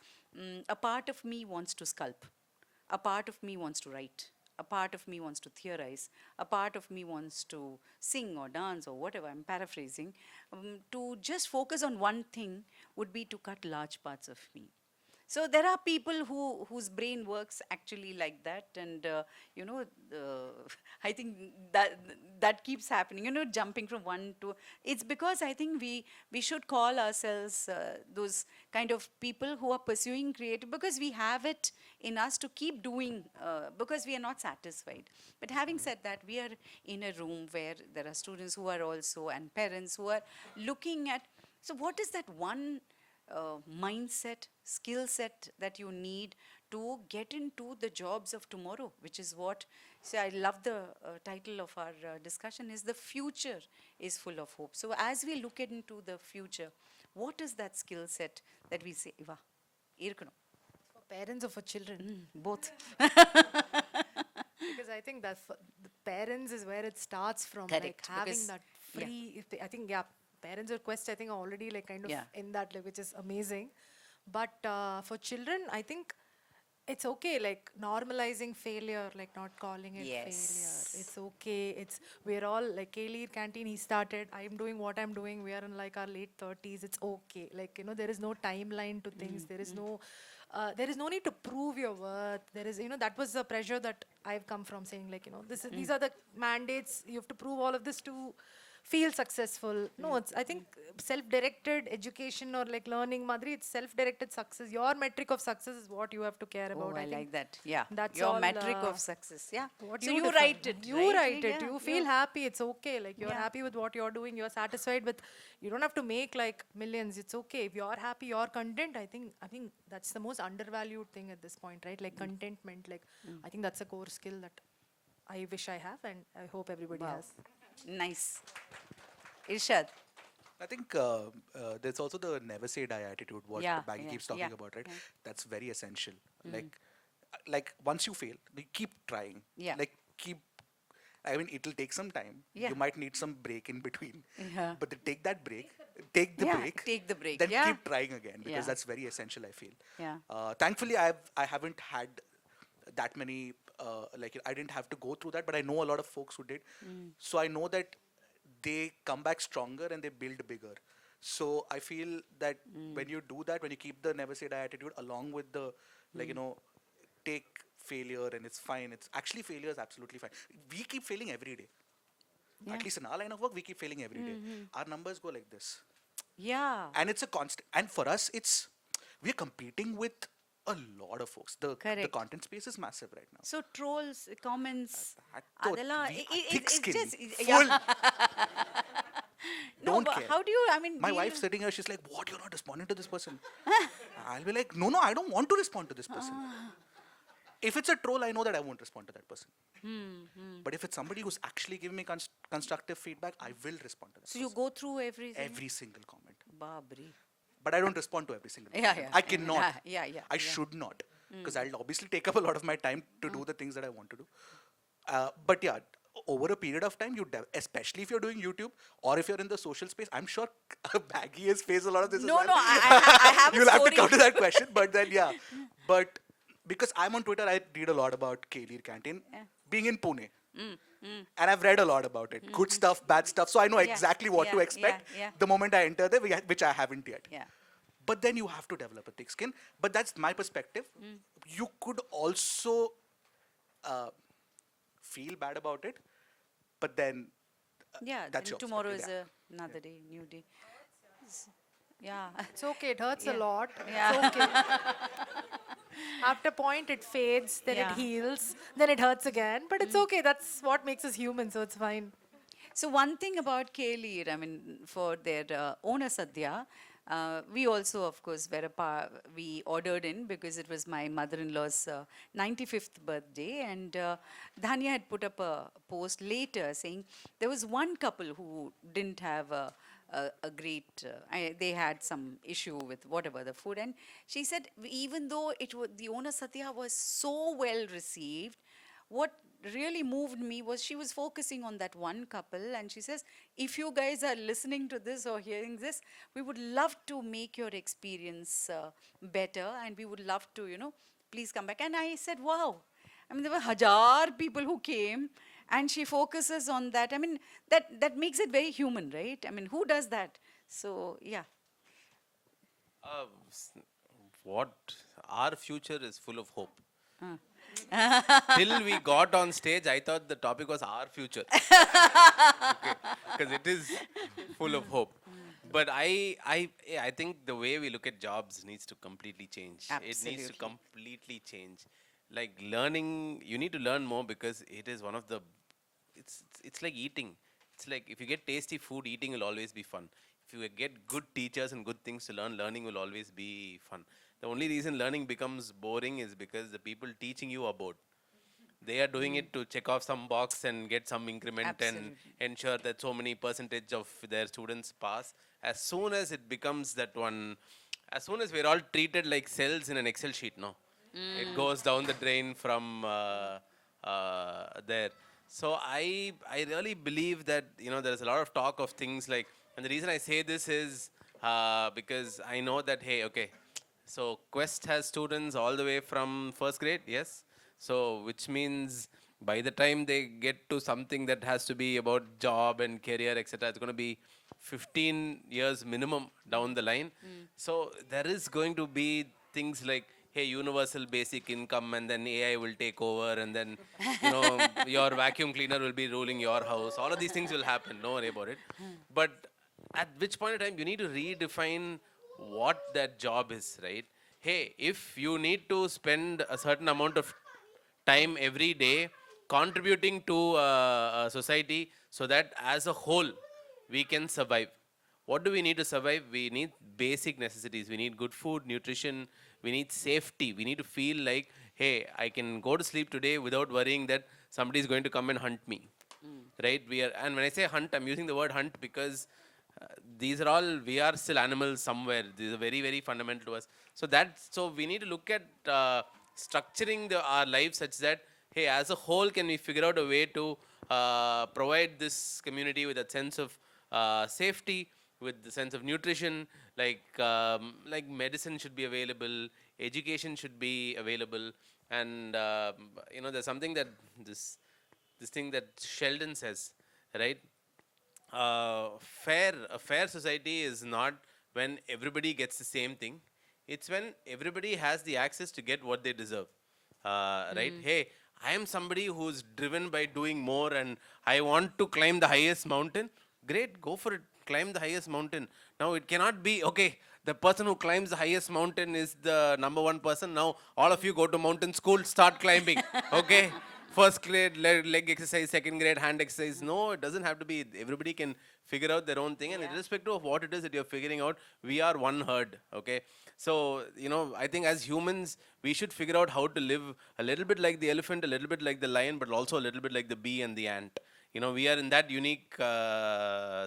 B: a part of me wants to sculpt, a part of me wants to write, a part of me wants to theorize, a part of me wants to sing or dance or whatever, I'm paraphrasing, to just focus on one thing would be to cut large parts of me. So there are people whose brain works actually like that, and I think that keeps happening. Jumping from one to, it's because I think we should call ourselves those kind of people who are pursuing creative, because we have it in us to keep doing, because we are not satisfied. But having said that, we are in a room where there are students who are also, and parents who are looking at. So what is that one mindset, skill set that you need to get into the jobs of tomorrow, which is what, so I love the title of our discussion is The Future is Full of Hope. So as we look into the future, what is that skill set that we say, Iva, irkano?
E: For parents or for children?
B: Both.
E: Because I think that the parents is where it starts from.
B: Correct,
E: Like having
B: because-
E: that
B: yeah.
E: free, if they, I think, parents request, I think, are already like kind of
B: Yeah.
E: in that, like, which is amazing. But for children, I think it's okay, like normalizing failure, like not calling it
B: Yes.
E: failure. It's okay. We're all like Kaylir, Canteen, he started. I'm doing what I'm doing. We are in like our late 30s. It's okay. Like, there is no timeline to things. There is no need to prove your worth. There is, that was the pressure that I've come from, saying like, these are the mandates. You have to prove all of this to feel successful. No, it's, I think, self-directed education or like learning, Madri, it's self-directed success. Your metric of success is what you have to care about.
B: Oh, I
E: think
B: like that. Yeah.
E: that's
B: Your
E: all,
B: metric of success. Yeah.
E: what
B: So
E: you
B: you
E: define.
B: write it.
E: You
B: right?
E: write it.
B: Yeah,
E: You feel happy. It's okay. Like you're
B: Yeah.
E: happy with what you're doing. You're satisfied with. You don't have to make like millions. It's okay if you're happy. You're content. I think that's the most undervalued thing at this point, right? Like contentment. Like I think that's a core skill that I wish I have, and I hope everybody
B: Wow.
E: has.
B: Nice. Ershad.
C: I think there's also the never say die attitude, what
B: Yeah,
C: Baggy
B: yeah,
C: keeps talking
B: yeah,
C: about, right?
B: yeah.
C: That's very essential. Like once you fail, you keep trying.
B: Yeah.
C: Like I mean, it'll take some time.
B: Yeah.
C: You might need some break in between.
B: Yeah.
C: But take that break. Take the
B: Yeah,
C: break.
B: take the break,
C: Then
B: yeah.
C: keep trying again, because
B: Yeah.
C: that's very essential, I feel.
B: Yeah.
C: Thankfully, I haven't had that many. I didn't have to go through that, but I know a lot of folks who did. So I know that they come back stronger and they build bigger. So I feel that when you do that, when you keep the never say die attitude along with the take failure and it's fine. It's actually, failure is absolutely fine. We keep failing every day.
B: Yeah.
C: At least in our line of work, we keep failing every day. Our numbers go like this.
B: Yeah.
C: And it's a constant. And for us, we're competing with a lot of folks. The
B: Correct.
C: content space is massive right now.
B: So trolls, comments,
C: That too,
B: adela,
C: thick
B: it's
C: skin,
B: just
C: full.
B: No,
C: Don't
B: but
C: care.
B: how do you? I mean,
C: My
B: do
C: wife's
B: you-
C: sitting here, she's like, what, you're not responding to this person? I'll be like, no, I don't want to respond to this person. If it's a troll, I know that I won't respond to that person. But if it's somebody who's actually giving me constructive feedback, I will respond to that
B: So you
C: person.
B: go through everything.
C: Every single comment.
B: Babri.
C: But I don't respond to every single
B: Yeah,
C: comment.
B: yeah,
C: I cannot.
B: yeah,
C: I should not. Because I'll obviously take up a lot of my time to do the things that I want to do. But yeah, over a period of time, especially if you're doing YouTube or if you're in the social space, I'm sure Baggy has faced a lot of this
B: No,
C: as well.
B: no, I have a
C: You'll have to
B: story.
C: come to that question, but then yeah. But because I'm on Twitter, I read a lot about Kaylir Canteen
B: Yeah.
C: being in Pune. And I've read a lot about it. Good stuff, bad stuff. So I know
B: Yeah,
C: exactly what to
B: yeah,
C: expect
B: yeah.
C: the moment I enter there, which I haven't yet.
B: Yeah.
C: But then you have to develop a thick skin. But that's my perspective. You could also feel bad about it, but then
B: Yeah.
C: that's
B: Then
C: your
B: tomorrow is
C: perspective,
B: another day, new day. Yeah.
E: It's okay. It hurts a
B: Yeah.
E: lot.
B: Yeah.
E: It's okay. After a point, it fades, then
B: Yeah.
E: it heals, then it hurts again. But it's okay. That's what makes us human, so it's fine.
B: So one thing about Kaylir, I mean, for their owner Sadhya, we also, of course, we ordered in because it was my mother-in-law's 95th birthday, and Dhanya had put up a post later saying there was one couple who didn't have a great, they had some issue with whatever the food, and she said even though the owner Satya was so well received, what really moved me was she was focusing on that one couple, and she says, if you guys are listening to this or hearing this, we would love to make your experience better, and we would love to, please come back. And I said, wow. I mean, there were hajar people who came, and she focuses on that. I mean, that makes it very human, right? I mean, who does that? So, yeah.
D: S- what our future is full of hope. Till we got on stage, I thought the topic was our future. Because it is full of hope. But I think the way we look at jobs needs to completely change. It needs to
B: Absolutely.
D: completely change. Like learning, you need to learn more because it is one of the. It's like eating. It's like if you get tasty food, eating will always be fun. If you get good teachers and good things to learn, learning will always be fun. The only reason learning becomes boring is because the people teaching you are bored. They are doing it to check off some box and get some increment and
B: Absolutely.
D: ensure that so many percentage of their students pass. As soon as it becomes that one, as soon as we're all treated like cells in an Excel sheet, no, it goes down the drain from there. So I really believe that there's a lot of talk of things like, and the reason I say this is because I know that hey, okay, so Quest has students all the way from first grade, yes. So which means by the time they get to something that has to be about job and career, etc., it's going to be 15 years minimum down the line. So there is going to be things like, hey, universal basic income, and then AI will take over, and then your vacuum cleaner will be ruling your house. All of these things will happen. Don't worry about it. But at which point in time you need to redefine what that job is, right? Hey, if you need to spend a certain amount of time every day contributing to a society so that as a whole we can survive. What do we need to survive? We need basic necessities. We need good food, nutrition. We need safety. We need to feel like, hey, I can go to sleep today without worrying that somebody is going to come and hunt me. Right? And when I say hunt, I'm using the word hunt because these are all, we are still animals somewhere. These are very, very fundamental to us. So we need to look at structuring our lives such that, hey, as a whole, can we figure out a way to provide this community with a sense of safety, with the sense of nutrition, like medicine should be available, education should be available, and there's something that this thing that Sheldon says, right? A fair society is not when everybody gets the same thing. It's when everybody has the access to get what they deserve. Right? Hey, I am somebody who's driven by doing more and I want to climb the highest mountain. Great, go for it. Climb the highest mountain. Now it cannot be, okay, the person who climbs the highest mountain is the number one person. Now all of you go to mountain school, start climbing. Okay? First grade leg exercise, second grade hand exercise. No, it doesn't have to be. Everybody can figure out their own thing, and irrespective of what it is that you're figuring out, we are one herd. Okay, so I think as humans, we should figure out how to live a little bit like the elephant, a little bit like the lion, but also a little bit like the bee and the ant. We are in that unique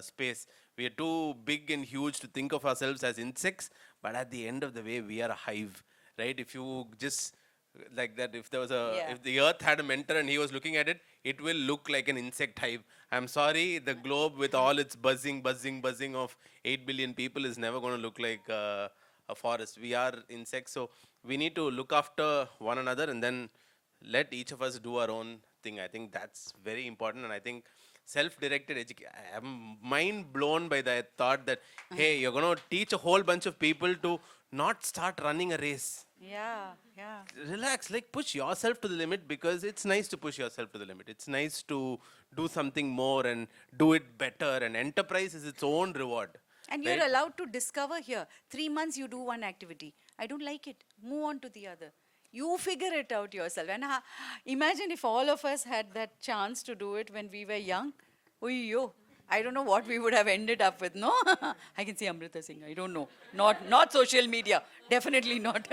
D: space. We are too big and huge to think of ourselves as insects, but at the end of the way, we are a hive, right? If you just like that, if there was if the earth had a mentor and he was looking at it, it will look like an insect hive. I'm sorry, the globe with all its buzzing of 8 billion people is never going to look like a forest. We are insects, so we need to look after one another and then let each of us do our own thing. I think that's very important, and I think self-directed education. I am mind blown by the thought that hey, you're going to teach a whole bunch of people to not start running a race.
B: Yeah, yeah.
D: Relax, like push yourself to the limit, because it's nice to push yourself to the limit. It's nice to do something more and do it better, and enterprise is its own reward.
B: And
D: right?
B: you're allowed to discover here. 3 months you do one activity. I don't like it. Move on to the other. You figure it out yourself. And imagine if all of us had that chance to do it when we were young. Yo, I don't know what we would have ended up with, no? I can say Amrita Singh, I don't know. Not social media, definitely not.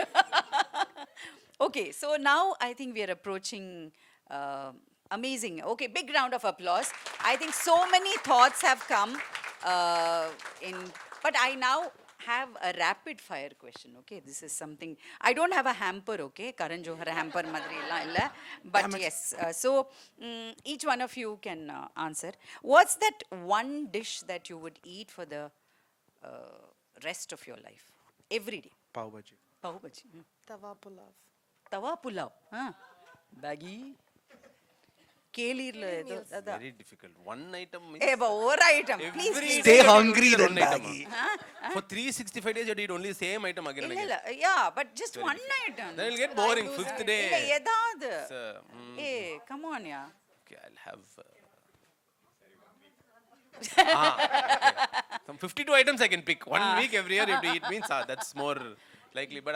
B: Okay, so now I think we are approaching amazing. Okay, big round of applause. I think so many thoughts have come but I now have a rapid fire question, okay? This is something, I don't have a hamper, okay? Karan Johar hamper madri illa. But yes, so each one of you can answer. What's that one dish that you would eat for the rest of your life? Every day.
C: Pav bhaji.
B: Pav bhaji.
E: Tawa pulav.
B: Tawa pulao. Huh? Baggy. Kaylir la edo adha.
D: Very difficult. One item means.
B: Eh, but over item. Please,
D: Every
B: please.
C: Stay
D: day you eat
C: hungry
D: only
C: then,
D: one item,
C: Baggy.
D: For 365 days, you eat only the same item again and
B: illa
D: again.
B: illa. Yeah, but just one item.
D: Then it'll get boring. Fifth
B: illa
D: day.
B: edavadhu.
D: It's,
B: Eh, come on, yeah.
D: Okay, I'll have. Okay. Some 52 items I can pick. One week every year you have to eat means that's more likely. But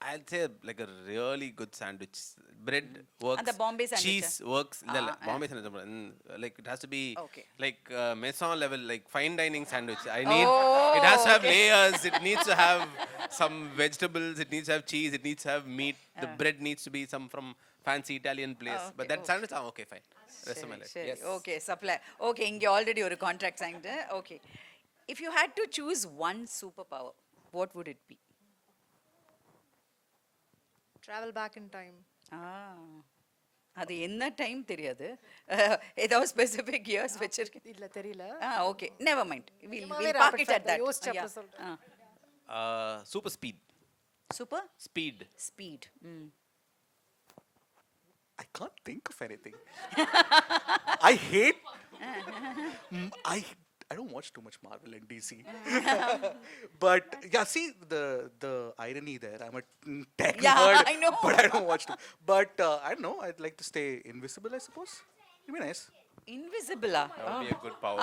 D: I'd say like a really good sandwich. Bread works.
B: And the Bombay sandwich,
D: Cheese works. Bombay
B: yeah.
D: sandwich. Like it has to be
B: Okay.
D: like Maison level, like fine dining sandwich. I need.
B: Oh,
D: it has to have
B: okay.
D: layers. It needs to have some vegetables. It needs to have cheese. It needs to have meat. The bread needs to be some from fancy Italian place.
B: Okay,
D: But that
B: okay.
D: sandwich, okay, fine. Rest of my life.
B: Sure.
D: Yes.
B: Okay, supply. Okay, inge already ஒரு contract signed. Okay. If you had to choose one superpower, what would it be?
E: Travel back in time.
B: அது என்ன time தெரியாது ஏதாவது specific years வச்சிருக்கேன்
E: இல்ல தெரியல.
B: Okay never mind will
E: சும்மாவே
B: will
E: rapid
B: park it
E: fire
B: at
E: தான்.
B: That
E: யோசிச்சு அப்புறம் சொல்றேன்.
D: Super speed.
B: Super
D: Speed.
B: Speed
C: I can't think of anything. I hate. I don't watch too much Marvel and DC. But yeah, see the irony there. I'm a tech
B: Yeah,
C: nerd,
B: I know.
C: but I don't watch too. But I don't know. I'd like to stay invisible, I suppose. It'd be nice.
B: இன்விசிபிளா
D: That would be a good power.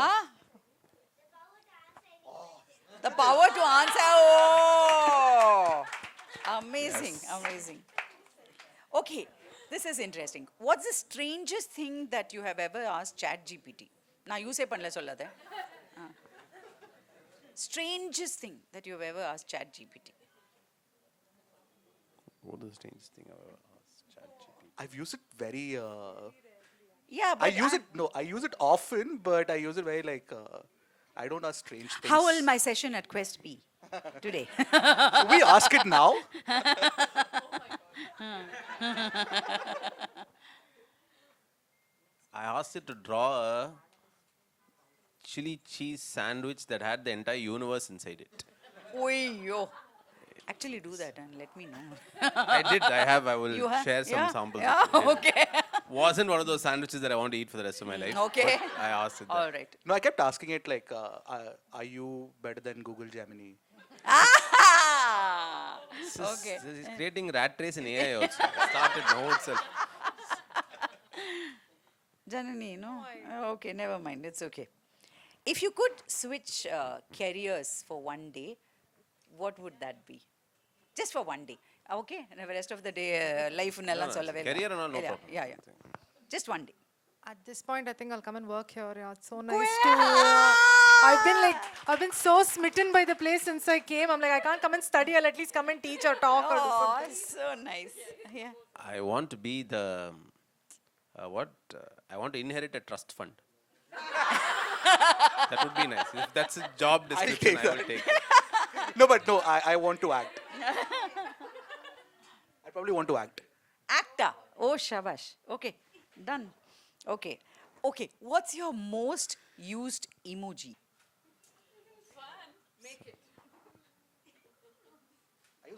B: the power to answer oh amazing okay this is interesting what's the strangest thing that you have ever asked chat gpt நான் யூஸே பண்ணல சொல்லாத strangest thing that you have ever asked chat gpt
D: What is the strangest thing I've ever asked ChatGPT?
C: I've used it very.
B: yeah but
C: I use it often, but I use it very like. I don't ask strange things.
B: how will my session at quest be today
C: Should we ask it now?
D: I asked it to draw a chili cheese sandwich that had the entire universe inside it.
B: Oyo. Actually do that and let me know.
D: I did. I will
B: You have?
D: share some
B: Yeah?
D: samples.
B: Yeah,
D: It
B: okay.
D: wasn't one of those sandwiches that I want to eat for the rest of my life.
B: Okay.
D: but I asked it that.
B: All right.
C: No, I kept asking it like, are you better than Google Gemini?
B: Ah! Okay.
D: This is creating rat race in AI also. Started now itself.
B: Janani, no? Okay, never mind. It's okay. If you could switch careers for one day, what would that be? Just for one day. Okay? And the rest of the day, life nallan sollave illa.
D: Career and all, no
B: Yeah,
D: problem.
B: Yeah. Just one day.
E: At this point, I think I'll come and work here. Yeah, it's so
B: Go
E: nice
B: ahead.
E: to. I've been so smitten by the place since I came. I'm like, I can't come and study. I'll at least come and teach or talk or do
B: Oh,
E: something.
B: so nice. Yeah.
D: I want to be the I want to inherit a trust fund. That would be nice. If that's a job description,
C: take
D: I will
C: that.
D: take it.
C: No, I want to act. I probably want to act.
B: Actor. Oh, shabash. Okay, done. Okay. Okay, what's your most used emoji?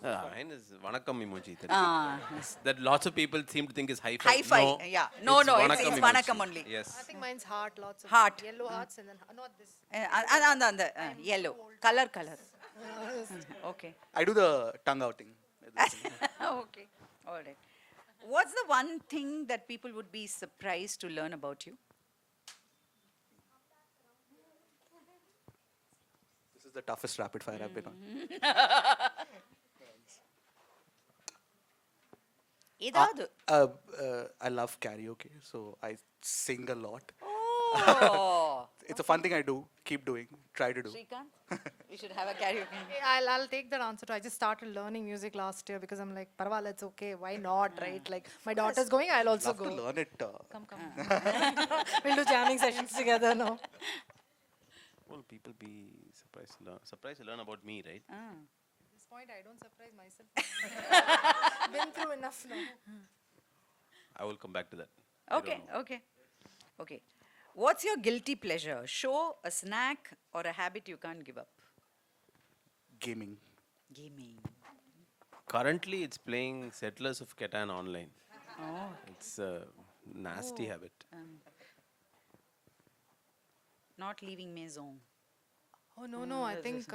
D: Mine is Vanakkam emoji.
B: Ah,
D: That lots of people seem to think is hi-fi.
B: Hi-fi,
D: No,
B: yeah. No, it's
D: emoji.
B: Vanakkam only.
E: I
D: Yes.
E: think mine's heart, lots of
B: Heart.
E: yellow hearts, and then not this.
B: And yellow. Color. Okay.
C: I do the tongue outing.
B: Okay. All right. What's the one thing that people would be surprised to learn about you?
C: This is the toughest rapid fire I've been on.
B: ஏதாவது
C: I love karaoke, so I sing a lot.
B: Oh.
C: It's a fun thing I do. Keep doing. Try to do.
B: Srikanth, we should have a karaoke.
E: Hey, I'll take that answer too. I just started learning music last year because I'm like, Parvala, it's okay. Why not, right? Like, my daughter's going, I'll also
C: Love
E: go.
C: to learn it.
E: Come. We'll do jamming sessions together now.
D: Will people be surprised to learn about me, right?
E: At this point, I don't surprise myself. Been through enough now.
D: I will come back to that. I don't know.
B: Okay. What's your guilty pleasure? Show, a snack, or a habit you can't give up?
C: Gaming.
B: Gaming.
D: Currently, it's playing Settlers of Catan online.
B: Oh.
D: It's a nasty habit.
B: Not leaving Maison.
E: Oh, no. I think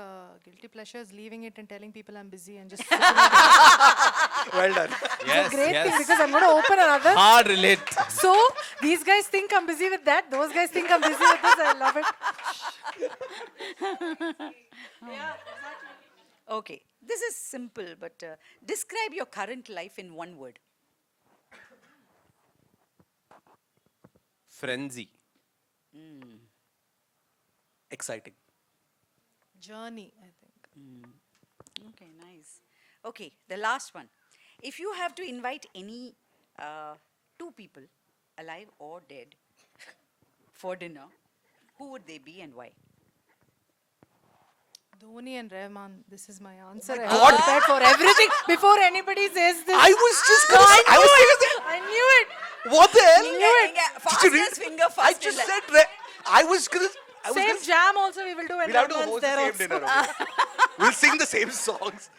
E: guilty pleasure is leaving it and telling people I'm busy and just.
C: Well done.
D: Yes,
E: Great thing
D: yes.
E: because I'm going to open another.
D: Hard relate.
E: So these guys think I'm busy with that. Those guys think I'm busy with this. I love it.
B: Okay, this is simple, but describe your current life in one word.
D: Frenzy.
C: Exciting.
E: Journey, I think.
B: Okay, nice. Okay, the last one. If you have to invite any two people, alive or dead, for dinner, who would they be and why?
E: Dhoni and Rahman, this is my answer. I
C: God.
E: have prepared for everything before anybody says this.
C: I was just gonna say,
E: I knew it.
C: what the hell?
B: Fastest
C: Did you read?
B: finger
C: I
B: first.
C: just said, I was gonna
E: Same jam also we will do when
C: We'll have to
E: Rahman's
C: host the
E: there
C: same
E: also.
C: dinner. Okay? We'll sing the same songs.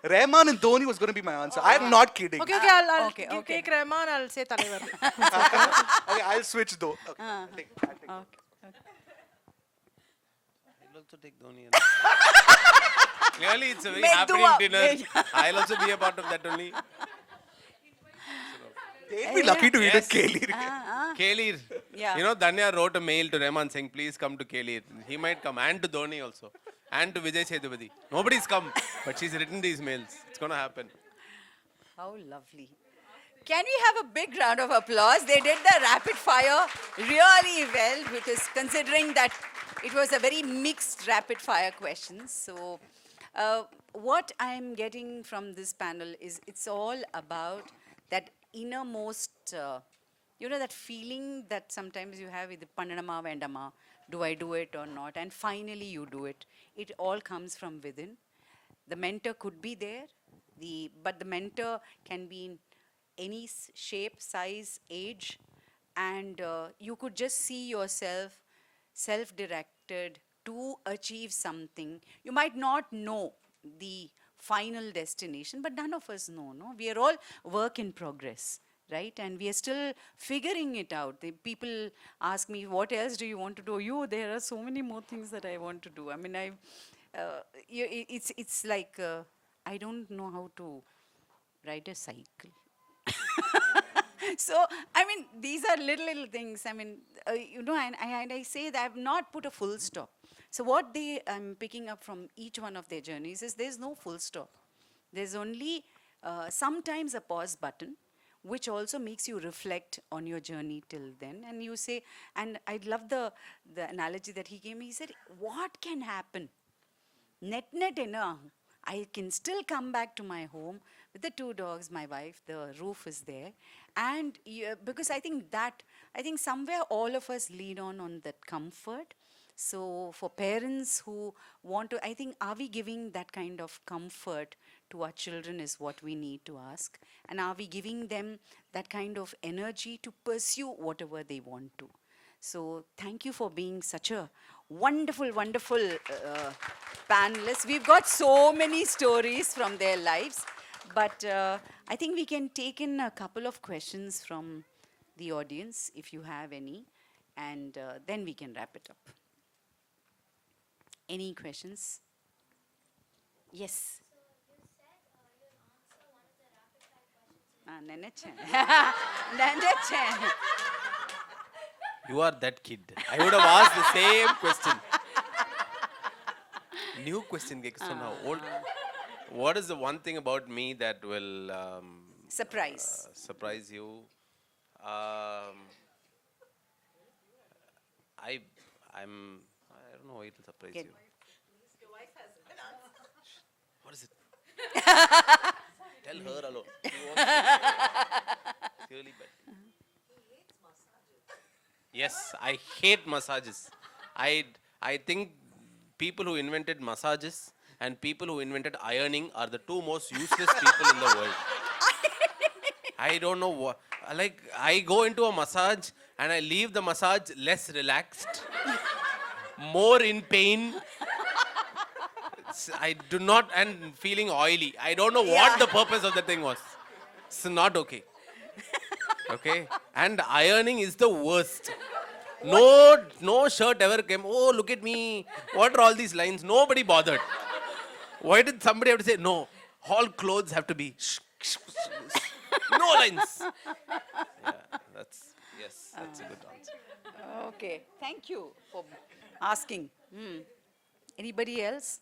C: Rahman and Dhoni was going to be my answer. I'm not kidding.
E: Okay, I'll
B: Okay,
E: you
B: okay.
E: take Rahman, I'll say Talaivar.
C: Okay, I'll switch though. Okay, I'll take.
B: Okay.
D: I'll also take Dhoni. Clearly, it's a very
B: Make
D: happening
B: dua.
D: dinner. I'll also be a part of that only.
C: They'll be lucky to eat
D: Yes.
C: a Kaylir.
D: Kaylir.
B: Yeah.
D: You know, Danya wrote a mail to Rahman saying, please come to Kaylir. He might come. And to Dhoni also. And to Vijay Sethupathi. Nobody's come. But she's written these mails. It's going to happen.
B: How lovely. Can we have a big round of applause? They did the rapid fire really well because considering that it was a very mixed rapid fire questions. So what I'm getting from this panel is it's all about that innermost, that feeling that sometimes you have with Pannanama Vendama, do I do it or not? And finally you do it. It all comes from within. The mentor could be there, but the mentor can be in any shape, size, age, and you could just see yourself self-directed to achieve something. You might not know the final destination, but none of us know, no? We are all work in progress, right? And we are still figuring it out. The people ask me, what else do you want to do? There are so many more things that I want to do. I mean, it's like, I don't know how to ride a cycle. So, I mean, these are little things. I mean, and I say that I have not put a full stop. So what I'm picking up from each one of their journeys is there's no full stop. There's only sometimes a pause button, which also makes you reflect on your journey till then. And you say, and I love the analogy that he gave me. He said, what can happen? Net, I can still come back to my home with the 2 dogs, my wife, the roof is there. And because I think somewhere all of us lead on that comfort. So for parents who want to, I think, are we giving that kind of comfort to our children is what we need to ask. And are we giving them that kind of energy to pursue whatever they want to? So thank you for being such a wonderful panelists. We've got so many stories from their lives, but I think we can take in a couple of questions from the audience, if you have any, and then we can wrap it up. Any questions? Yes.
D: You are that kid. I would have asked the same question. New question. Old. What is the one thing about me that will surprise you? I don't know why it will surprise you.
B: Your wife has an answer.
D: What is it? Tell her alone. She wants to. It's really bad. Yes, I hate massages. I think people who invented massages and people who invented ironing are the 2 most useless people in the world. I don't know what. Like, I go into a massage and I leave the massage less relaxed, more in pain. I do not, and feeling oily. I don't know what the purpose of the thing was. It's not okay. Okay? And ironing is the worst. No shirt ever came, oh, look at me. What are all these lines? Nobody bothered. Why did somebody have to say, no, all clothes have to be, no lines. Yeah, that's a good answer.
B: Okay, thank you for asking. Anybody else?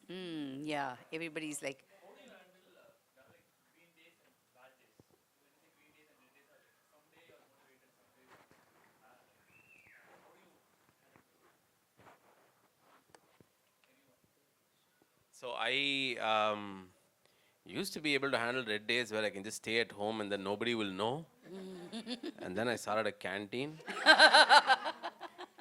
B: Yeah, everybody's like,
D: So I used to be able to handle red days where I can just stay at home and then nobody will know. And then I started a canteen.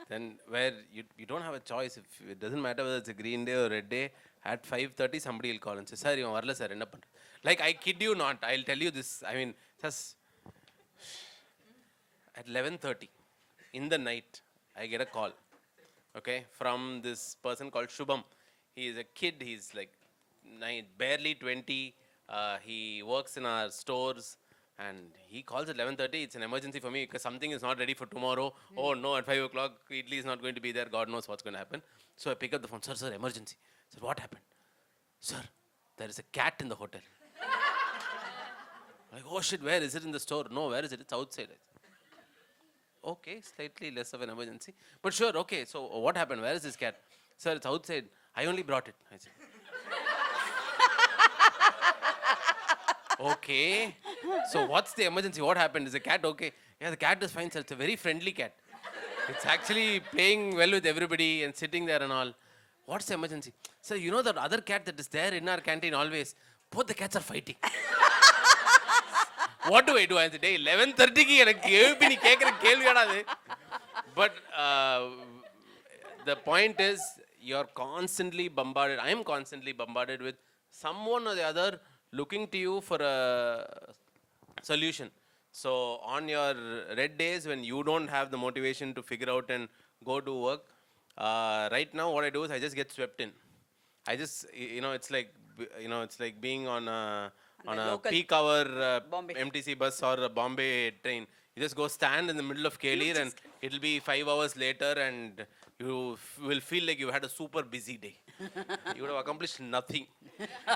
D: Then where you don't have a choice. If it doesn't matter whether it's a green day or red day, at 5:30 somebody will call and say, sir, you varla sir, enna pandra. Like, I kid you not, I'll tell you this. I mean, just at 11:30 in the night, I get a call, okay, from this person called Shubham. He is a kid, he's like barely 20. He works in our stores. And he calls at 11:30. It's an emergency for me because something is not ready for tomorrow. Oh no, at 5 o'clock, Idli is not going to be there. God knows what's going to happen. So I pick up the phone. Sir, emergency. Sir, what happened? Sir, there is a cat in the hotel. Like, oh shit, where is it in the store? No, where is it? It's outside. Okay, slightly less of an emergency. But sure, okay, so what happened? Where is this cat? Sir, it's outside. I only brought it. I said, okay. So what's the emergency? What happened? Is the cat okay? Yeah, the cat is fine, sir. It's a very friendly cat. It's actually playing well with everybody and sitting there and all. What's the emergency? Sir, you know that other cat that is there in our canteen always? Both the cats are fighting. What do I do? I said, hey, 11:30 ki எனக்கு எழுப்பி நீ கேட்குற கேள்வியாடா அது. But the point is, you're constantly bombarded. I am constantly bombarded with someone or the other looking to you for a solution. So on your red days when you don't have the motivation to figure out and go to work, right now what I do is I just get swept in. I just, it's like being on a peak hour MTC bus or a Bombay train. You just go stand in the middle of Kaylir and it'll be 5 hours later and you will feel like you had a super busy day. You would have accomplished nothing.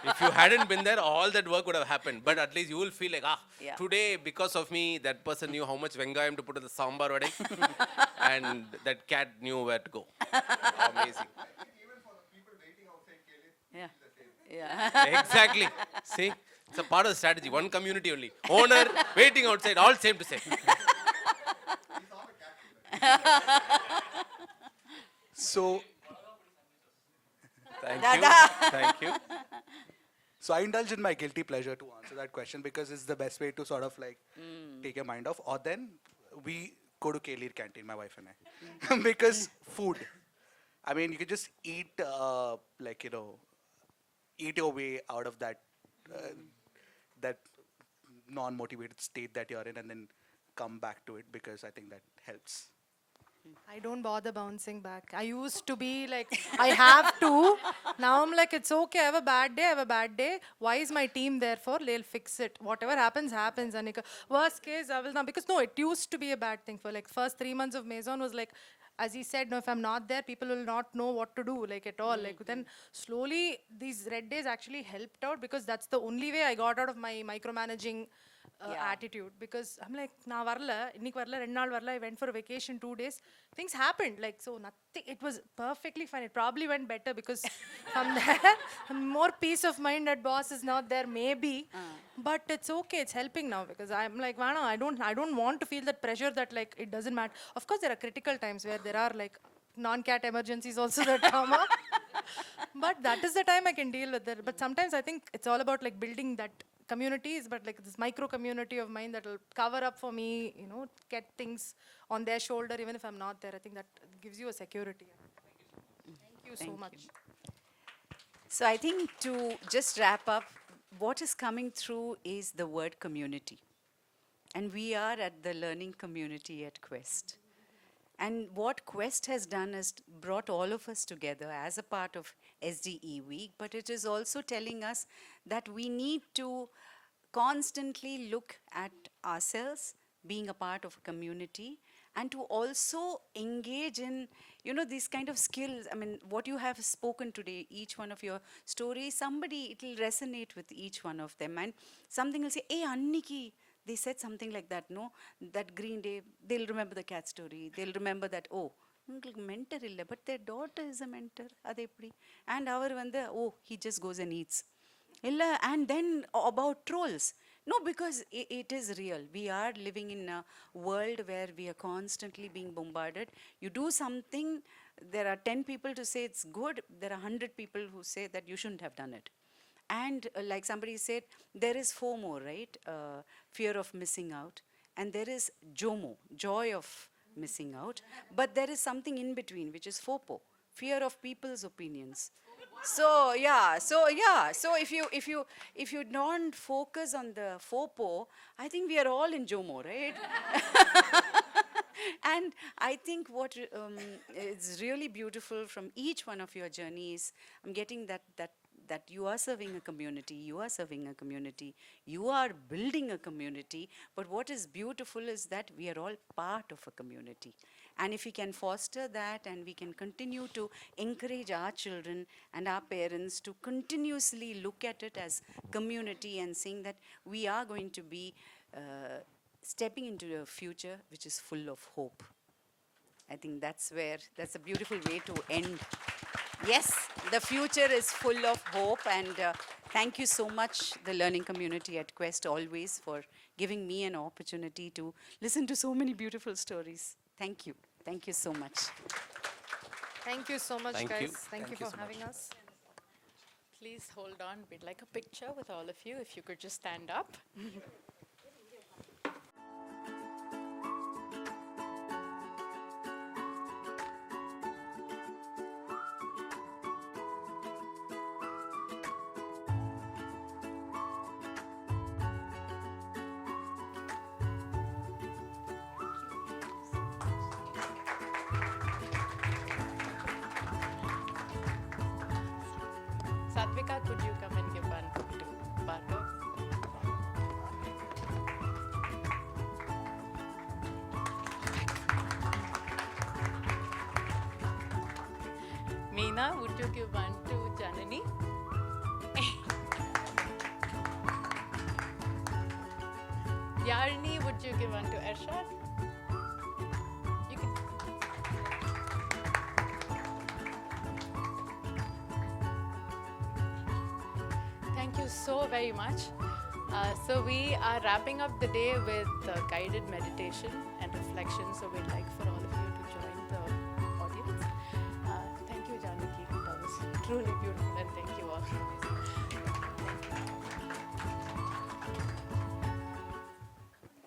D: If you hadn't been there, all that work would have happened. But at least you will feel like, today, because of me, that person knew how much vengayam to put in the sambar vade. And that cat knew where to go. Amazing.
B: yeah.
D: Exactly. See? It's a part of the strategy. One community only. Owner, waiting outside, all same to same.
C: So,
D: Thank you. Thank you.
C: so I indulge in my guilty pleasure to answer that question because it's the best way to sort of like take your mind off. Or then we go to Kaylir Canteen, my wife and I. Because food. I mean, you can just eat, eat your way out of that that non-motivated state that you're in and then come back to it because I think that helps.
E: I don't bother bouncing back. I used to be like, I have to. Now I'm like, it's okay. I have a bad day. I have a bad day. Why is my team there for? They'll fix it. Whatever happens, happens. And worst case, I will not. Because no, it used to be a bad thing. For like first 3 months of Maison was like, as he said, no, if I'm not there, people will not know what to do, like at all. Like then slowly, these red days actually helped out because that's the only way I got out of my micromanaging attitude. Because I'm like, na varla, innik varla, rendu naal varla. I went for a vacation 2 days. Things happened, like so nothing. It was perfectly fine. It probably went better because from there, more peace of mind that boss is not there, maybe. But it's okay. It's helping now because I'm like, Vana, I don't want to feel that pressure that like it doesn't matter. Of course, there are critical times where there are like non-cat emergencies also that come up. But that is the time I can deal with it. But sometimes I think it's all about like building that communities, but like this micro community of mine that will cover up for me, get things on their shoulder even if I'm not there. I think that gives you a security. Thank you so much.
B: So I think to just wrap up, what is coming through is the word community. And we are at the learning community at Quest. And what Quest has done is brought all of us together as a part of SDE Week, but it is also telling us that we need to constantly look at ourselves, being a part of a community, and to also engage in, these kind of skills. I mean, what you have spoken today, each one of your stories, somebody, it will resonate with each one of them. And something will say, hey, Anniki, they said something like that, no? That Green Day, they'll remember the cat story. They'll remember that, oh, mentor illa, but their daughter is a mentor. Adepdi. And our vanda, oh, he just goes and eats. Illa, and then about trolls. No, because it is real. We are living in a world where we are constantly being bombarded. You do something, there are 10 people to say it's good, there are 100 people who say that you shouldn't have done it. And like somebody said, there is FOMO, right? Fear of missing out. And there is JOMO, joy of missing out. But there is something in between, which is FOPO, fear of people's opinions. So if you don't focus on the FOPO, I think we are all in JOMO, right? And I think what is really beautiful from each one of your journeys, I'm getting that you are serving a community, you are serving a community, you are building a community. But what is beautiful is that we are all part of a community. And if we can foster that, and we can continue to encourage our children and our parents to continuously look at it as community and saying that we are going to be stepping into a future which is full of hope. I think that's a beautiful way to end. Yes, the future is full of hope, and thank you so much, the learning community at Quest, always for giving me an opportunity to listen to so many beautiful stories. Thank you. Thank you so much.
E: Thank you so much,
D: Thank
E: guys.
D: you.
E: Thank you for having us.
A: Please hold on. We'd like a picture with all of you. If you could just stand up. Satvika, could you come and give one to Bhargav? Meena, would you give one to Janani? Yarni, would you give one to Ershad? You can. Thank you so very much. So we are wrapping up the day with guided meditation and reflection. So we'd like for all of you to join the audience. Thank you, Janaki. That was truly beautiful, and thank